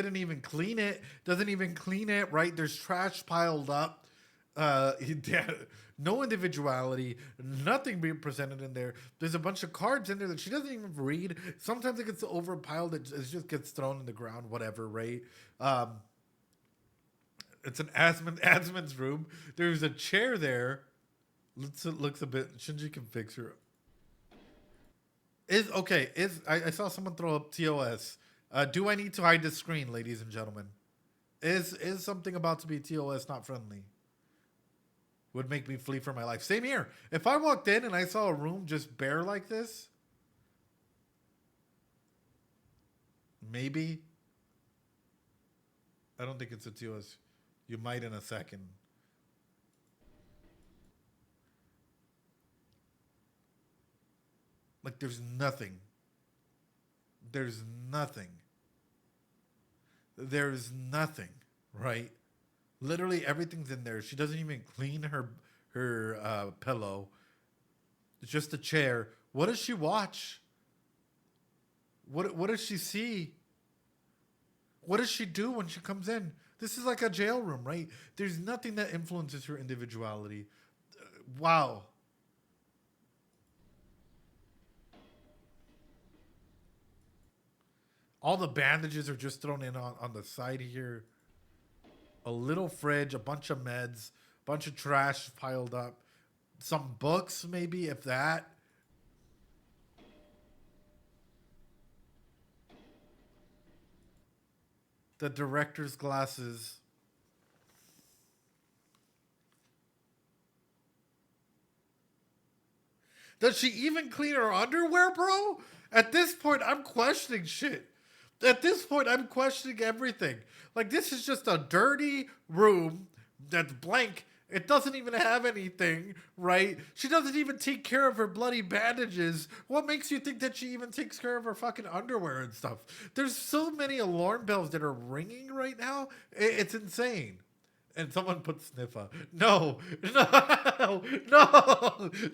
didn't even clean it. Doesn't even clean it, right? There's trash piled up. No individuality, nothing being presented in there. There's a bunch of cards in there that she doesn't even read. Sometimes it gets overpiled. It just gets thrown in the ground, whatever, right? It's an Asmon's room. There's a chair there. Looks a bit. Shinji can fix her. I saw someone throw up TOS. Do I need to hide the screen, ladies and gentlemen? Is something about to be TOS not friendly? Would make me flee for my life. Same here. If I walked in and I saw a room just bare like this, maybe. I don't think it's a TOS. You might in a second. Like there's nothing. There's nothing. There's nothing, right? Literally everything's in there. She doesn't even clean her pillow. It's just a chair. What does she watch? What does she see? What does she do when she comes in? This is like a jail room, right? There's nothing that influences her individuality. Wow. All the bandages are just thrown in on the side here. A little fridge, a bunch of meds, a bunch of trash piled up. Some books, maybe, if that. The director's glasses. Does she even clean her underwear, bro? At this point, I'm questioning shit. At this point, I'm questioning everything. Like, this is just a dirty room that's blank. It doesn't even have anything, right? She doesn't even take care of her bloody bandages. What makes you think that she even takes care of her fucking underwear and stuff? There's so many alarm bells that are ringing right now. It's insane. And someone put sniffer. No,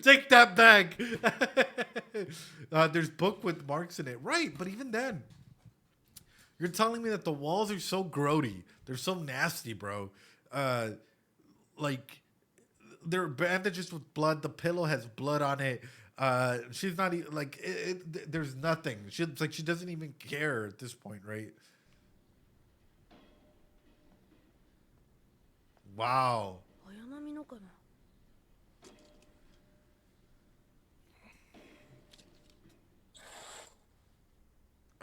take that back. There's book with marks in it. Right, but even then, you're telling me that the walls are so grody. They're so nasty, bro. Like, there are bandages with blood. The pillow has blood on it. She's not even, like, there's nothing. She doesn't even care at this point, right? Wow.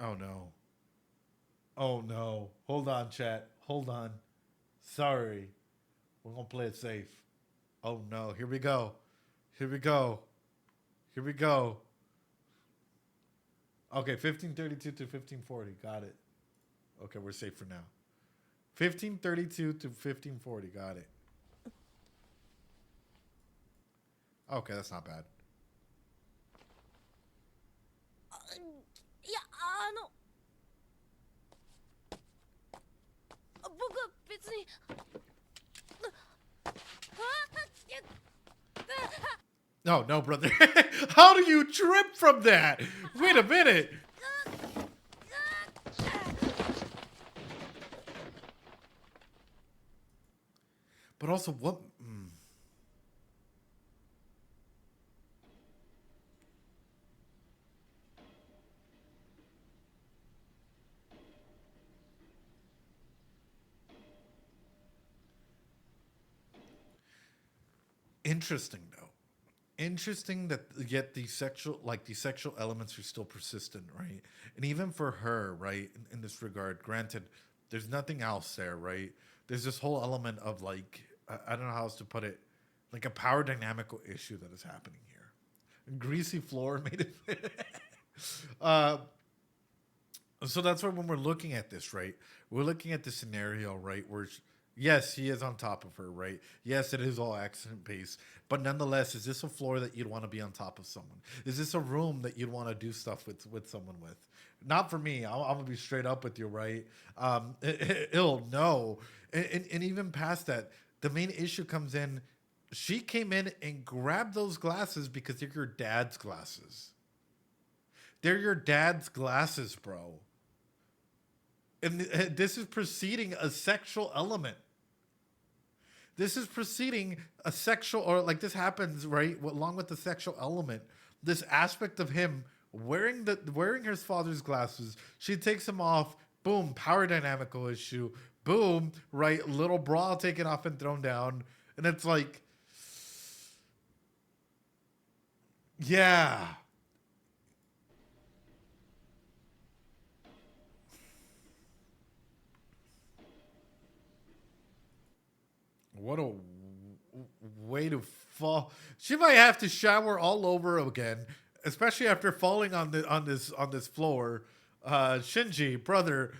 Oh no. Oh no. Hold on, chat. Hold on. Sorry. We're gonna play it safe. Oh no. Here we go. Here we go. Here we go. Okay, 1532 to 1540. Got it. Okay, we're safe for now. 1532 to 1540. Got it. Okay, that's not bad. いや、僕は別に。No, no, brother. How do you trip from that? Wait a minute. But also, what? Interesting, though. Interesting that yet the sexual elements are still persistent, right? And even for her, right, in this regard, granted, there's nothing else there, right? There's this whole element of, like, I don't know how else to put it, like a power dynamical issue that is happening here. Greasy floor made it. So that's why when we're looking at this, right, we're looking at the scenario, right, where yes, he is on top of her, right? Yes, it is all accident-based. But nonetheless, is this a floor that you'd want to be on top of someone? Is this a room that you'd want to do stuff with someone with? Not for me. I'm going to be straight up with you, right? No. And even past that, the main issue comes in, she came in and grabbed those glasses because they're your dad's glasses. They're your dad's glasses, bro. And this is preceding a sexual element. This is preceding a sexual, or like this happens, right? Along with the sexual element. This aspect of him wearing his father's glasses. She takes them off. Boom, power dynamical issue. Boom, right? Little bra taken off and thrown down. And it's like, yeah. What a way to fall. She might have to shower all over again, especially after falling on this floor. Shinji, brother.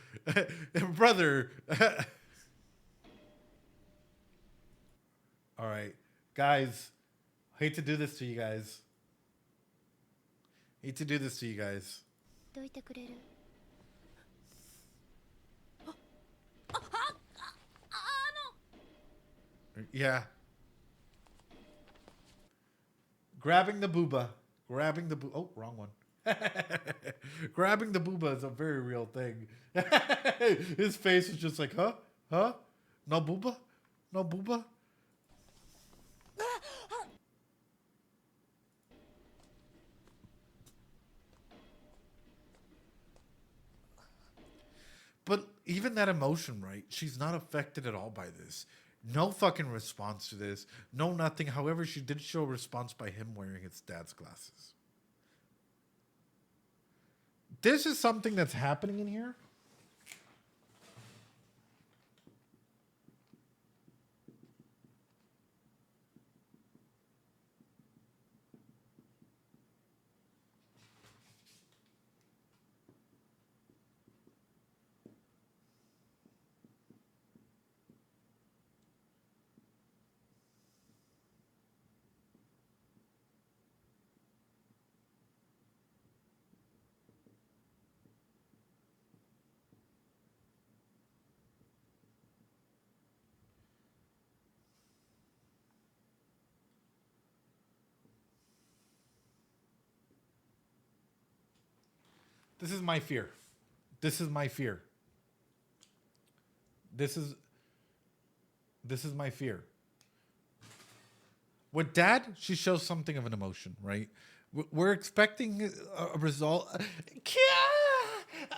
All right, guys. Hate to do this to you guys. どいてくれる Yeah. Grabbing the booba. Oh, wrong one. Grabbing the booba is a very real thing. His face is just like, huh? Huh? No booba? No booba? But even that emotion, right? She's not affected at all by this. No fucking response to this. No nothing. However, she did show a response by him wearing his dad's glasses. This is something that's happening in here. This is my fear. This is my fear. This is my fear. With dad, she shows something of an emotion, right? We're expecting a result.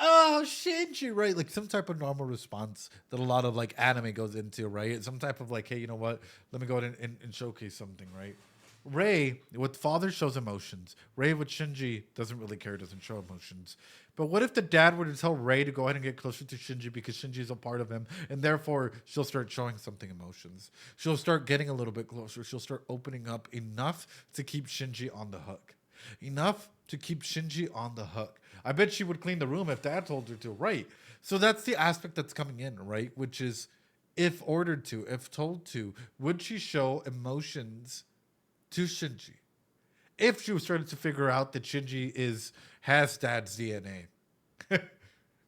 Oh, Shinji, right? Like some type of normal response that a lot of like anime goes into, right? Some type of like, hey, you know what? Let me go ahead and showcase something, right? Rei with father shows emotions. Rei with Shinji doesn't really care, doesn't show emotions. But what if the dad were to tell Rei to go ahead and get closer to Shinji because Shinji's a part of him, and therefore she'll start showing something emotions. She'll start getting a little bit closer. She'll start opening up enough to keep Shinji on the hook. Enough to keep Shinji on the hook. I bet she would clean the room if dad told her to, right? So that's the aspect that's coming in, right? Which is, if ordered to, if told to, would she show emotions to Shinji? If she was starting to figure out that Shinji has dad's DNA.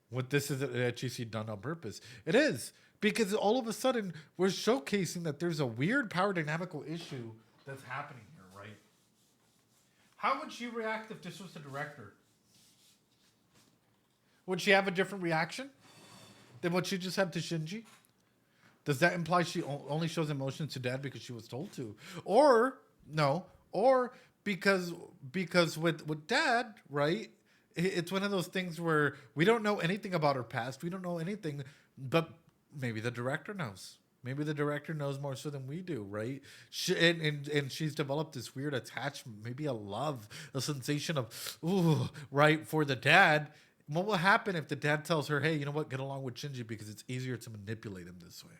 What this is HEC done on purpose. It is. Because all of a sudden, we're showcasing that there's a weird power dynamical issue that's happening here, right? How would she react if this was the director? Would she have a different reaction than what she just had to Shinji? Does that imply she only shows emotions to dad because she was told to? Or, no, or because with dad, right, it's one of those things where we don't know anything about her past. We don't know anything, but maybe the director knows. Maybe the director knows more so than we do, right? And she's developed this weird attachment, maybe a love, a sensation of, ooh, right, for the dad. What will happen if the dad tells her, hey, you know what, get along with Shinji because it's easier to manipulate him this way?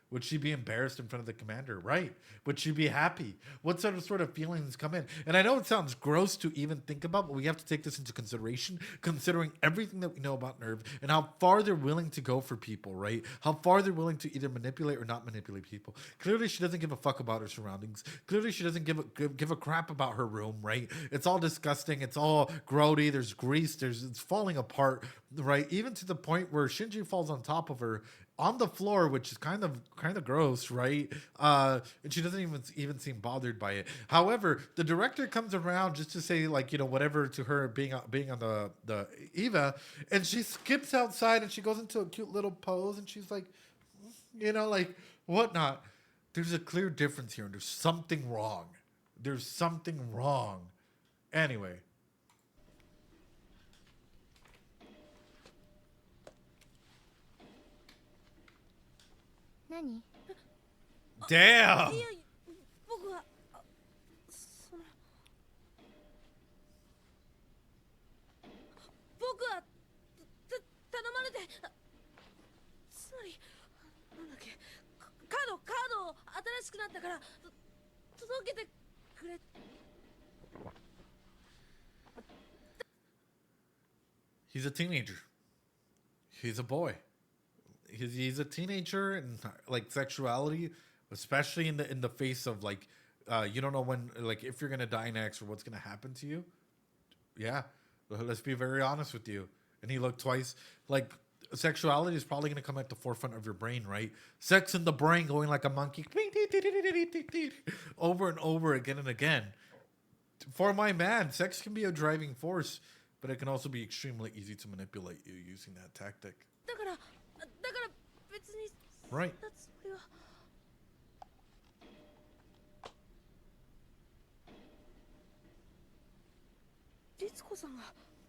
Would she be embarrassed in front of the commander? Right. Would she be happy? What sort of feelings come in? And I know it sounds gross to even think about, but we have to take this into consideration, considering everything that we know about Nerve and how far they're willing to go for people, right? How far they're willing to either manipulate or not manipulate people. Clearly, she doesn't give a fuck about her surroundings. Clearly, she doesn't give a crap about her room, right? It's all disgusting. It's all grody. There's grease. It's falling apart, right? Even to the point where Shinji falls on top of her on the floor, which is kind of gross, right? And she doesn't even seem bothered by it. However, the director comes around just to say, like, you know, whatever to her being on the Eva, and she skips outside and she goes into a cute little pose and she's like, you know, like whatnot. There's a clear difference here, and there's something wrong. There's something wrong. Anyway. Nani? Damn! いや僕はその僕は頼まれてつまりなんだっけカード新しくなったから届けてくれ He's a teenager. He's a boy. He's a teenager, and like sexuality, especially in the face of like, you don't know when, like, if you're gonna die next or what's gonna happen to you. Yeah, let's be very honest with you. And he looked twice. Like, sexuality is probably gonna come at the forefront of your brain, right? Sex in the brain, going like a monkey, over and over again and again. For my man, sex can be a driving force, but it can also be extremely easy to manipulate you using that tactic. だから別に Right. そんなつもりは律子さんが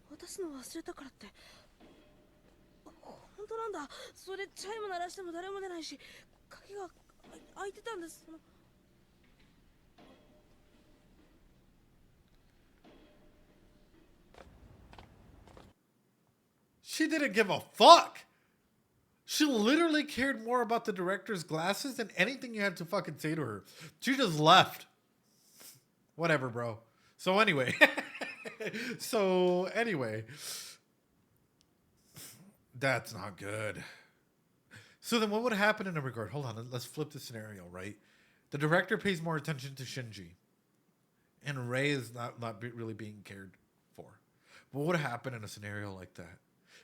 渡すの忘れたからって本当なんだ。それチャイム鳴らしても誰も出ないし鍵が開いてたんです。She didn't give a fuck. She literally cared more about the director's glasses than anything you had to fucking say to her. She just left. Whatever, bro. So anyway. That's not good. So then what would happen in a regard? Hold on, let's flip the scenario, right? The director pays more attention to Shinji. And Rei is not really being cared for. What would happen in a scenario like that?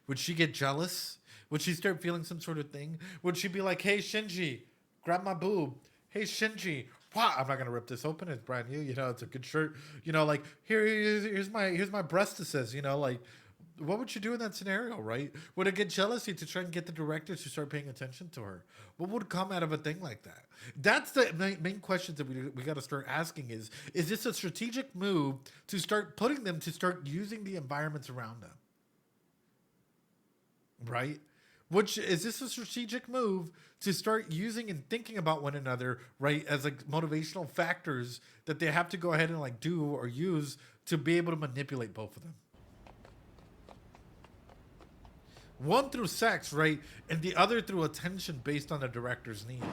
Would she get jealous? Would she start feeling some sort of thing? Would she be like, hey, Shinji, grab my boob. Hey, Shinji, wow, I'm not going to rip this open. It's brand new. You know, it's a good shirt. You know, like, here's my breast, it says, you know, like, what would you do in that scenario, right? Would it get jealousy to try and get the director to start paying attention to her? What would come out of a thing like that? That's the main questions that we got to start asking is this a strategic move to start putting them to start using the environments around them? Right? Which is this a strategic move to start using and thinking about one another, right, as like motivational factors that they have to go ahead and like do or use to be able to manipulate both of them? One through sex, right, and the other through attention based on the director's needs.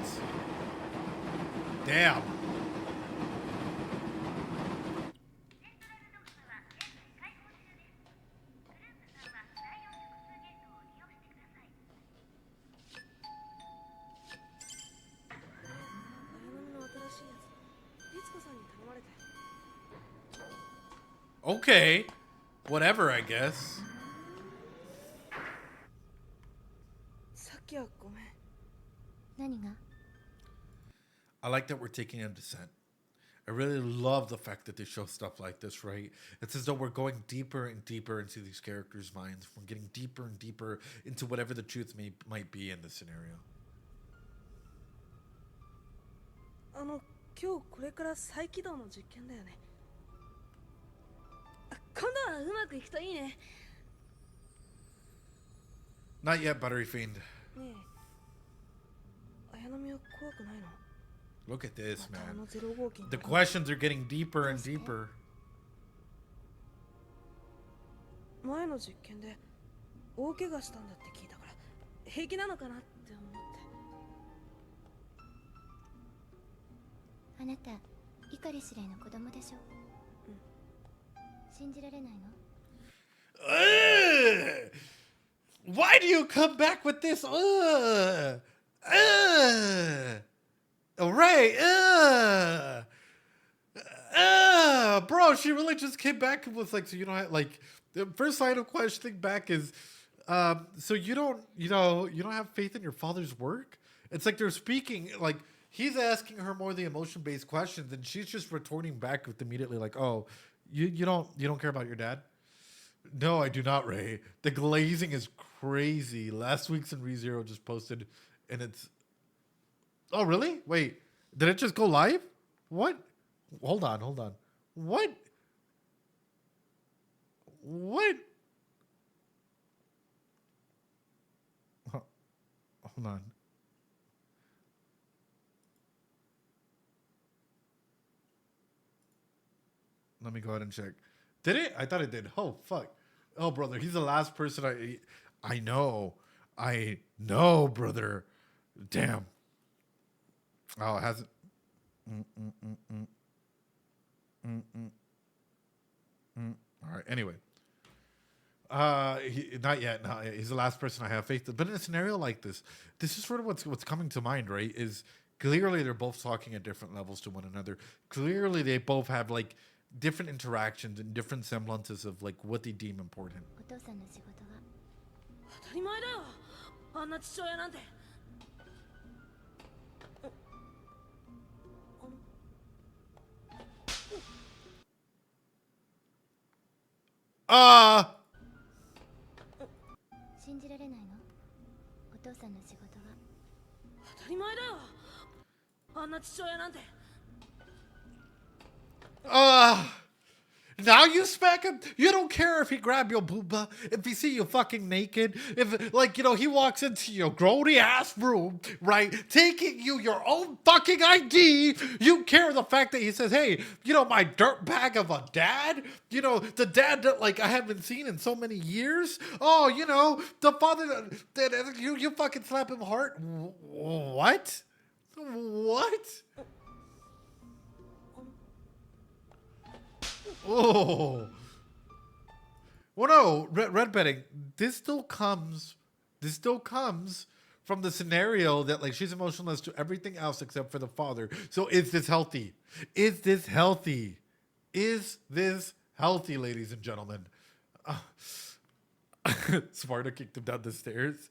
Damn. Okay. Whatever, I guess. さっきはごめん。何が？ I like that we're taking a descent. I really love the fact that they show stuff like this, right? It's as though we're going deeper and deeper into these characters' minds. We're getting deeper and deeper into whatever the truth might be in this scenario. 今日これから再起動の実験だよね。今度はうまくいくといいね。 Not yet, Buttery Fiend. ねえ、綾波は怖くないの？ Look at this, また man. 0号機に The questions are getting deeper and deeper. 前の実験で大怪我したんだって聞いたから平気なのかなって思って。あなた、碇司令の子供でしょ？信じられないの？ Why do you come back with this? Ray, bro, she really just came back and was like, so you know, like the first line of questioning back is, So you don't have faith in your father's work? It's like they're speaking, like he's asking her more the emotion-based questions, and she's just retorting back with immediately like, "Oh, you don't care about your dad?" No, I do not, Ray. The glazing is crazy. Last week's in ReZero just posted, and it's. Oh, really? Wait, did it just go live? What? Hold on. What? What? Hold on. Let me go ahead and check. Did it? I thought it did. Oh, fuck. Oh, brother, he's the last person I know. I know, brother. Damn. Oh, it hasn't. All right. Anyway. Not yet. No, he's the last person I have faith in. But in a scenario like this is sort of what's coming to mind, right? Is clearly they're both talking at different levels to one another. Clearly they both have like different interactions and different semblances of like what they deem important. お父さんの仕事は当たり前だよ。あんな父親なんて。信じられないの？お父さんの仕事は当たり前だよ。あんな父親なんて。Now you smack him? You don't care if he grab your booba, if he see you fucking naked, if, like, he walks into your grody ass room, right, taking you your own fucking ID. You care the fact that he says, hey, my dirt bag of a dad, the dad that, like, I haven't seen in so many years. Oh, the father that you fucking slap him hard. What? Oh, well, no, red betting. This still comes from the scenario that like she's emotionless to everything else except for the father. So is this healthy? Is this healthy, ladies and gentlemen? Sparta kicked him down the stairs.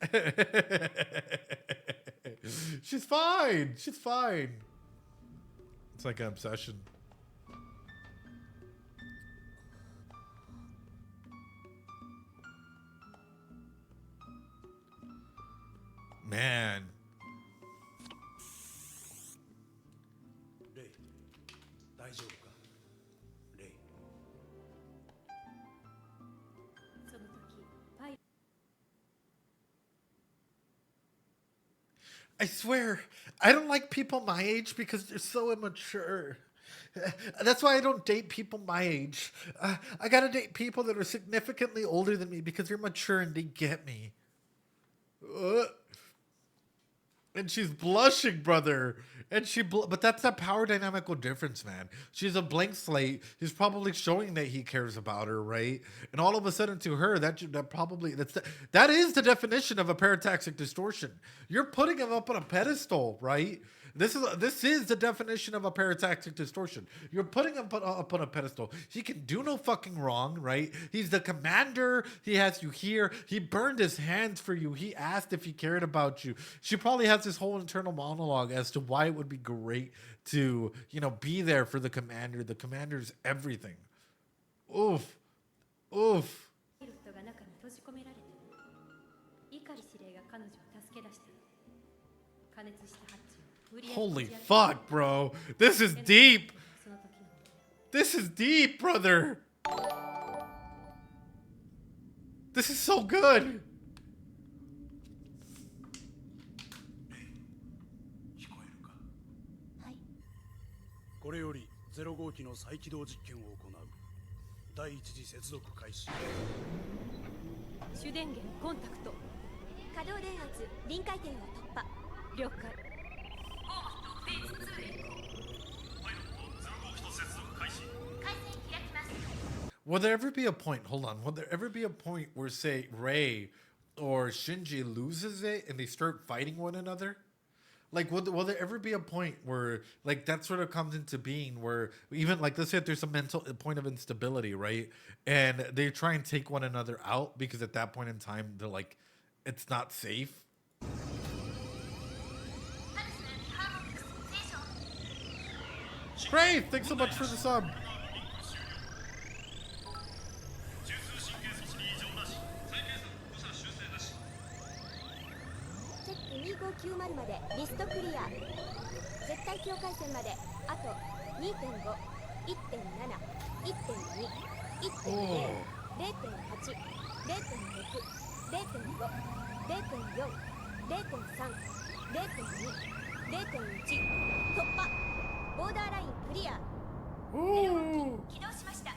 She's fine. It's like an obsession. Man. Ray, 大丈夫か? Ray. その時パイ I swear, I don't like people my age because they're so immature. That's why I don't date people my age. I gotta date people that are significantly older than me because they're mature and they get me. And she's blushing, brother. But that's that power dynamical difference, man. She's a blank slate. He's probably showing that he cares about her, right? And all of a sudden, to her, that is the definition of a parataxic distortion. You're putting him up on a pedestal, right? This is the definition of a parataxic distortion. You're putting him up on a pedestal. He can do no fucking wrong, right? He's the commander. He has you here. He burned his hands for you. He asked if he cared about you. She probably has this whole internal monologue as to why it would be great to, be there for the commander. The commander's everything. Oof. ロットが中に閉じ込められてる。碇司令が彼女を助け出してる。加熱したハッチを無理やり Holy fuck, bro. This is deep. その時の This is deep, brother. This is so good. 聞こえるか? はい。これより0号機の再起動実験を行う。第一次接続開始。主電源コンタクト。可動電圧臨界点を突破。了解。 Will there ever be a point? Hold on. Will there ever be a point where, say, Rei or Shinji loses it and they start fighting one another? Like, will there ever be a point where, like, that sort of comes into being where even, like, let's say if there's a mental point of instability, right? And they try and take one another out because at that point in time, they're like, it's not safe. Great! Thanks so much for the sub. 2590までリストクリア。絶対境界線まであと 2.5、1.7、1.2、1.0、0.8、0.6、0.5、0.4、0.3、0.2、0.1突破。ボーダーラインクリア。ゼロ号機起動しました。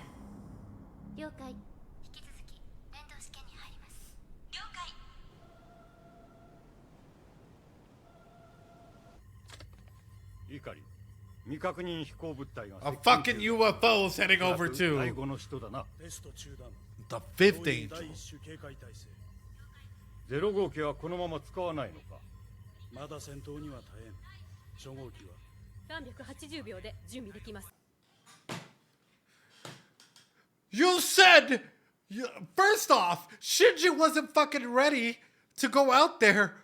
了解。引き続き連動試験に入ります。了解。怒り未確認飛行物体が A fucking UFO is heading over 第 to 5の人だな。 the fifth angel. 0号機はこのまま使わないのか。まだ戦闘には耐えん。初号機は380秒で準備できます。 You said, first off, Shinji wasn't fucking ready to go out there.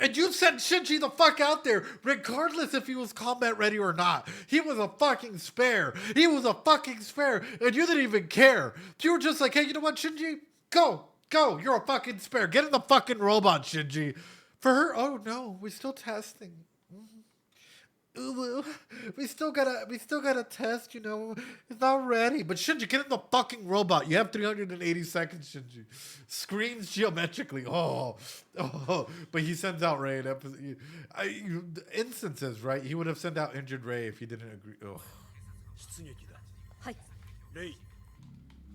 And you sent Shinji the fuck out there, regardless if he was combat ready or not. He was a fucking spare. He was a fucking spare. And you didn't even care. You were just like, hey, you know what, Shinji? Go. You're a fucking spare. Get in the fucking robot, Shinji. For her, oh no, we're still testing. Ooh, we still gotta test, you know. It's not ready. But Shinji, get in the fucking robot. You have 380 seconds, Shinji. Screens geometrically. Oh. But he sends out Ray in episode. Instances, right? He would have sent out injured Ray if he didn't agree. Oh. 出撃だ。はい。レイ、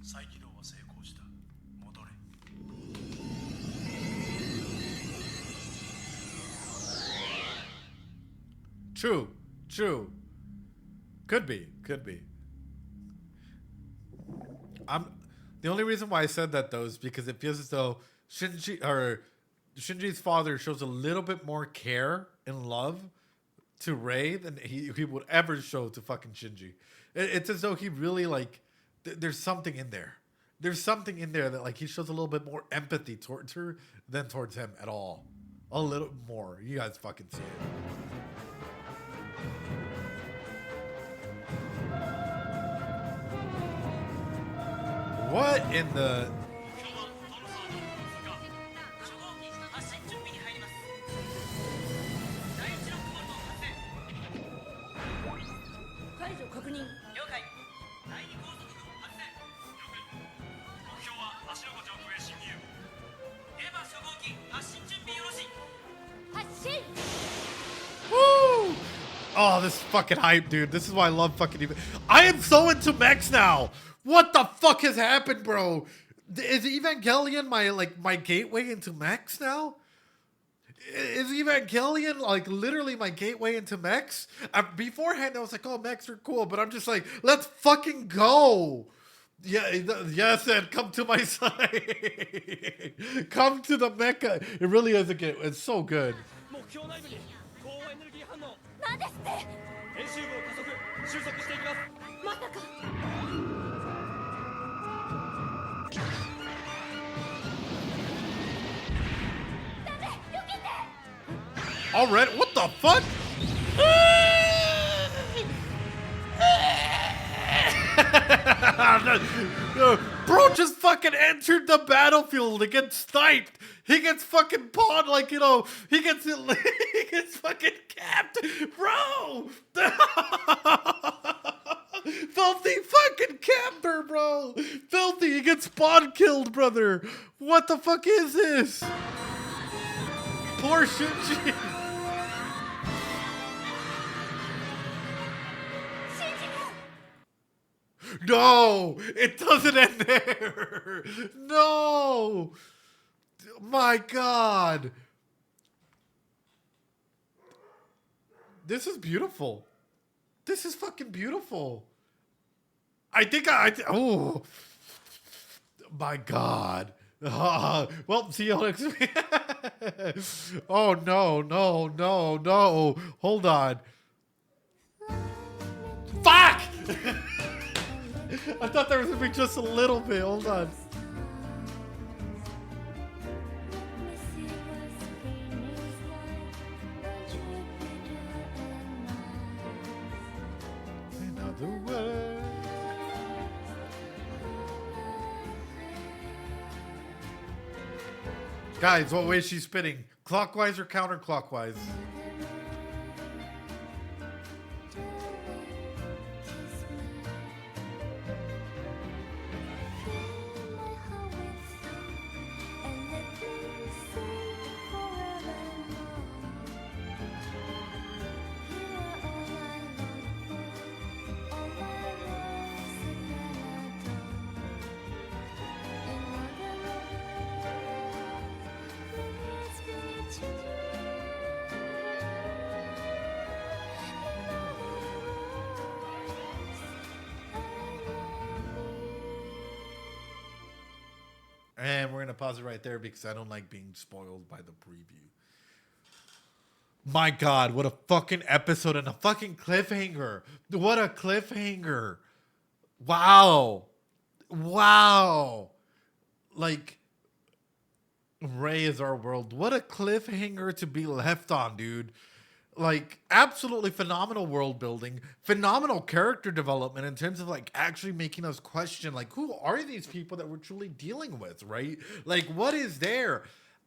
再起動は成功した。戻れ。True. Could be. The only reason why I said that though is because it feels as though Shinji's father shows a little bit more care and love to Rei than he would ever show to fucking Shinji. It's as though he really like there's something in there. There's something in there that like he shows a little bit more empathy towards her than towards him at all. A little more. You guys fucking see it. What in the... 解除確認。了解。第2高速軍発生。目標は芦ノ湖上空へ侵入。エヴァ初号機発進準備よろしい。発進。 Woo! Oh, this is fucking hype, dude. This is why I love fucking even. I am so into mechs now. What the fuck has happened, bro? Is Evangelion my gateway into mechs now? Is Evangelion like literally my gateway into mechs? Beforehand, I was like, oh, mechs are cool, but I'm just like, let's fucking go. Yeah, yes, and come to my side. Come to the mecha. It really is a gateway. It's so good. 目標内部に高エネルギー反応。なんですって。編集部を加速収束していきます。まさか。 Already? What the fuck? Bro just fucking entered the battlefield to get sniped. He gets fucking pawned like, you know, he gets fucking capped. Bro! Filthy fucking camper, bro. Filthy, he gets spawn killed, brother. What the fuck is this? Poor Shinji. No, it doesn't end there. No. My God. This is beautiful. This is fucking beautiful. Oh. My God. Well, see you next week. Oh no, no, no, no. Hold on. Fuck! I thought there was gonna be just a little bit. Hold on. In other words. Guys, what way is she spinning? Clockwise or counterclockwise? And we're going to pause it right there because I don't like being spoiled by the preview. My God, what a fucking episode and a fucking cliffhanger. What a cliffhanger. Wow. Wow. Like, Ray is our world. What a cliffhanger to be left on, dude. Like, absolutely phenomenal world building, phenomenal character development in terms of like actually making us question like, who are these people that we're truly dealing with, right? Like, what is there?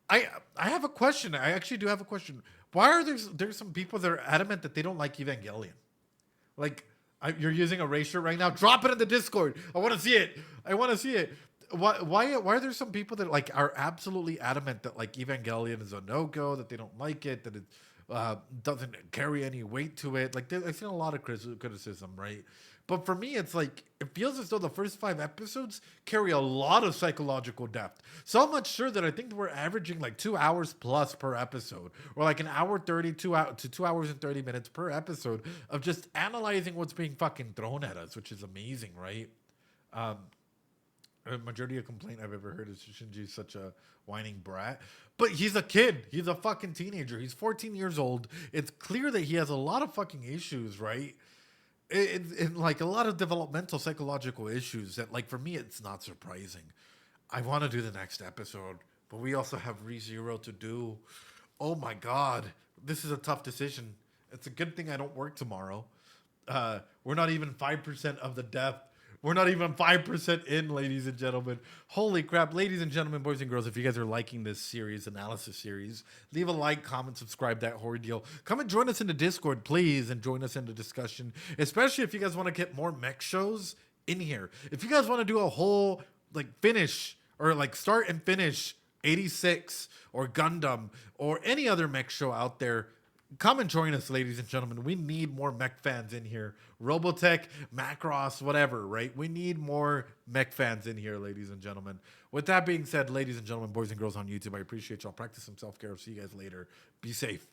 I have a question. I actually do have a question. Why are there's some people that are adamant that they don't like Evangelion? Like, you're using a Ray shirt right now. Drop it in the Discord. I want to see it. I want to see it. Why are there some people that like are absolutely adamant that like Evangelion is a no-go, that they don't like it, that it doesn't carry any weight to it? Like, I've seen a lot of criticism, right? But for me, it's like, it feels as though the first 5 episodes carry a lot of psychological depth. So much so that I think we're averaging like 2 hours plus per episode, or like an hour 30, 2 hours and 30 minutes per episode of just analyzing what's being fucking thrown at us, which is amazing, right? The majority of complaint I've ever heard is Shinji's such a whining brat. But he's a kid. He's a fucking teenager. He's 14 years old. It's clear that he has a lot of fucking issues, right? It like a lot of developmental psychological issues that, like, for me, it's not surprising. I want to do the next episode, but we also have ReZero to do. Oh my God. This is a tough decision. It's a good thing I don't work tomorrow. We're not even 5% of the depth. We're not even 5% in, ladies and gentlemen. Holy crap. Ladies and gentlemen, boys and girls, if you guys are liking this series, analysis series, leave a like, comment, subscribe, that whole deal. Come and join us in the Discord, please, and join us in the discussion, especially if you guys want to get more mech shows in here. If you guys want to do a whole, like, finish, or, like, start and finish 86 or Gundam or any other mech show out there, come and join us, ladies and gentlemen. We need more mech fans in here. Robotech, Macross, whatever, right? We need more mech fans in here, ladies and gentlemen. With that being said, ladies and gentlemen, boys and girls on YouTube, I appreciate y'all. Practice some self-care. I'll see you guys later. Be safe.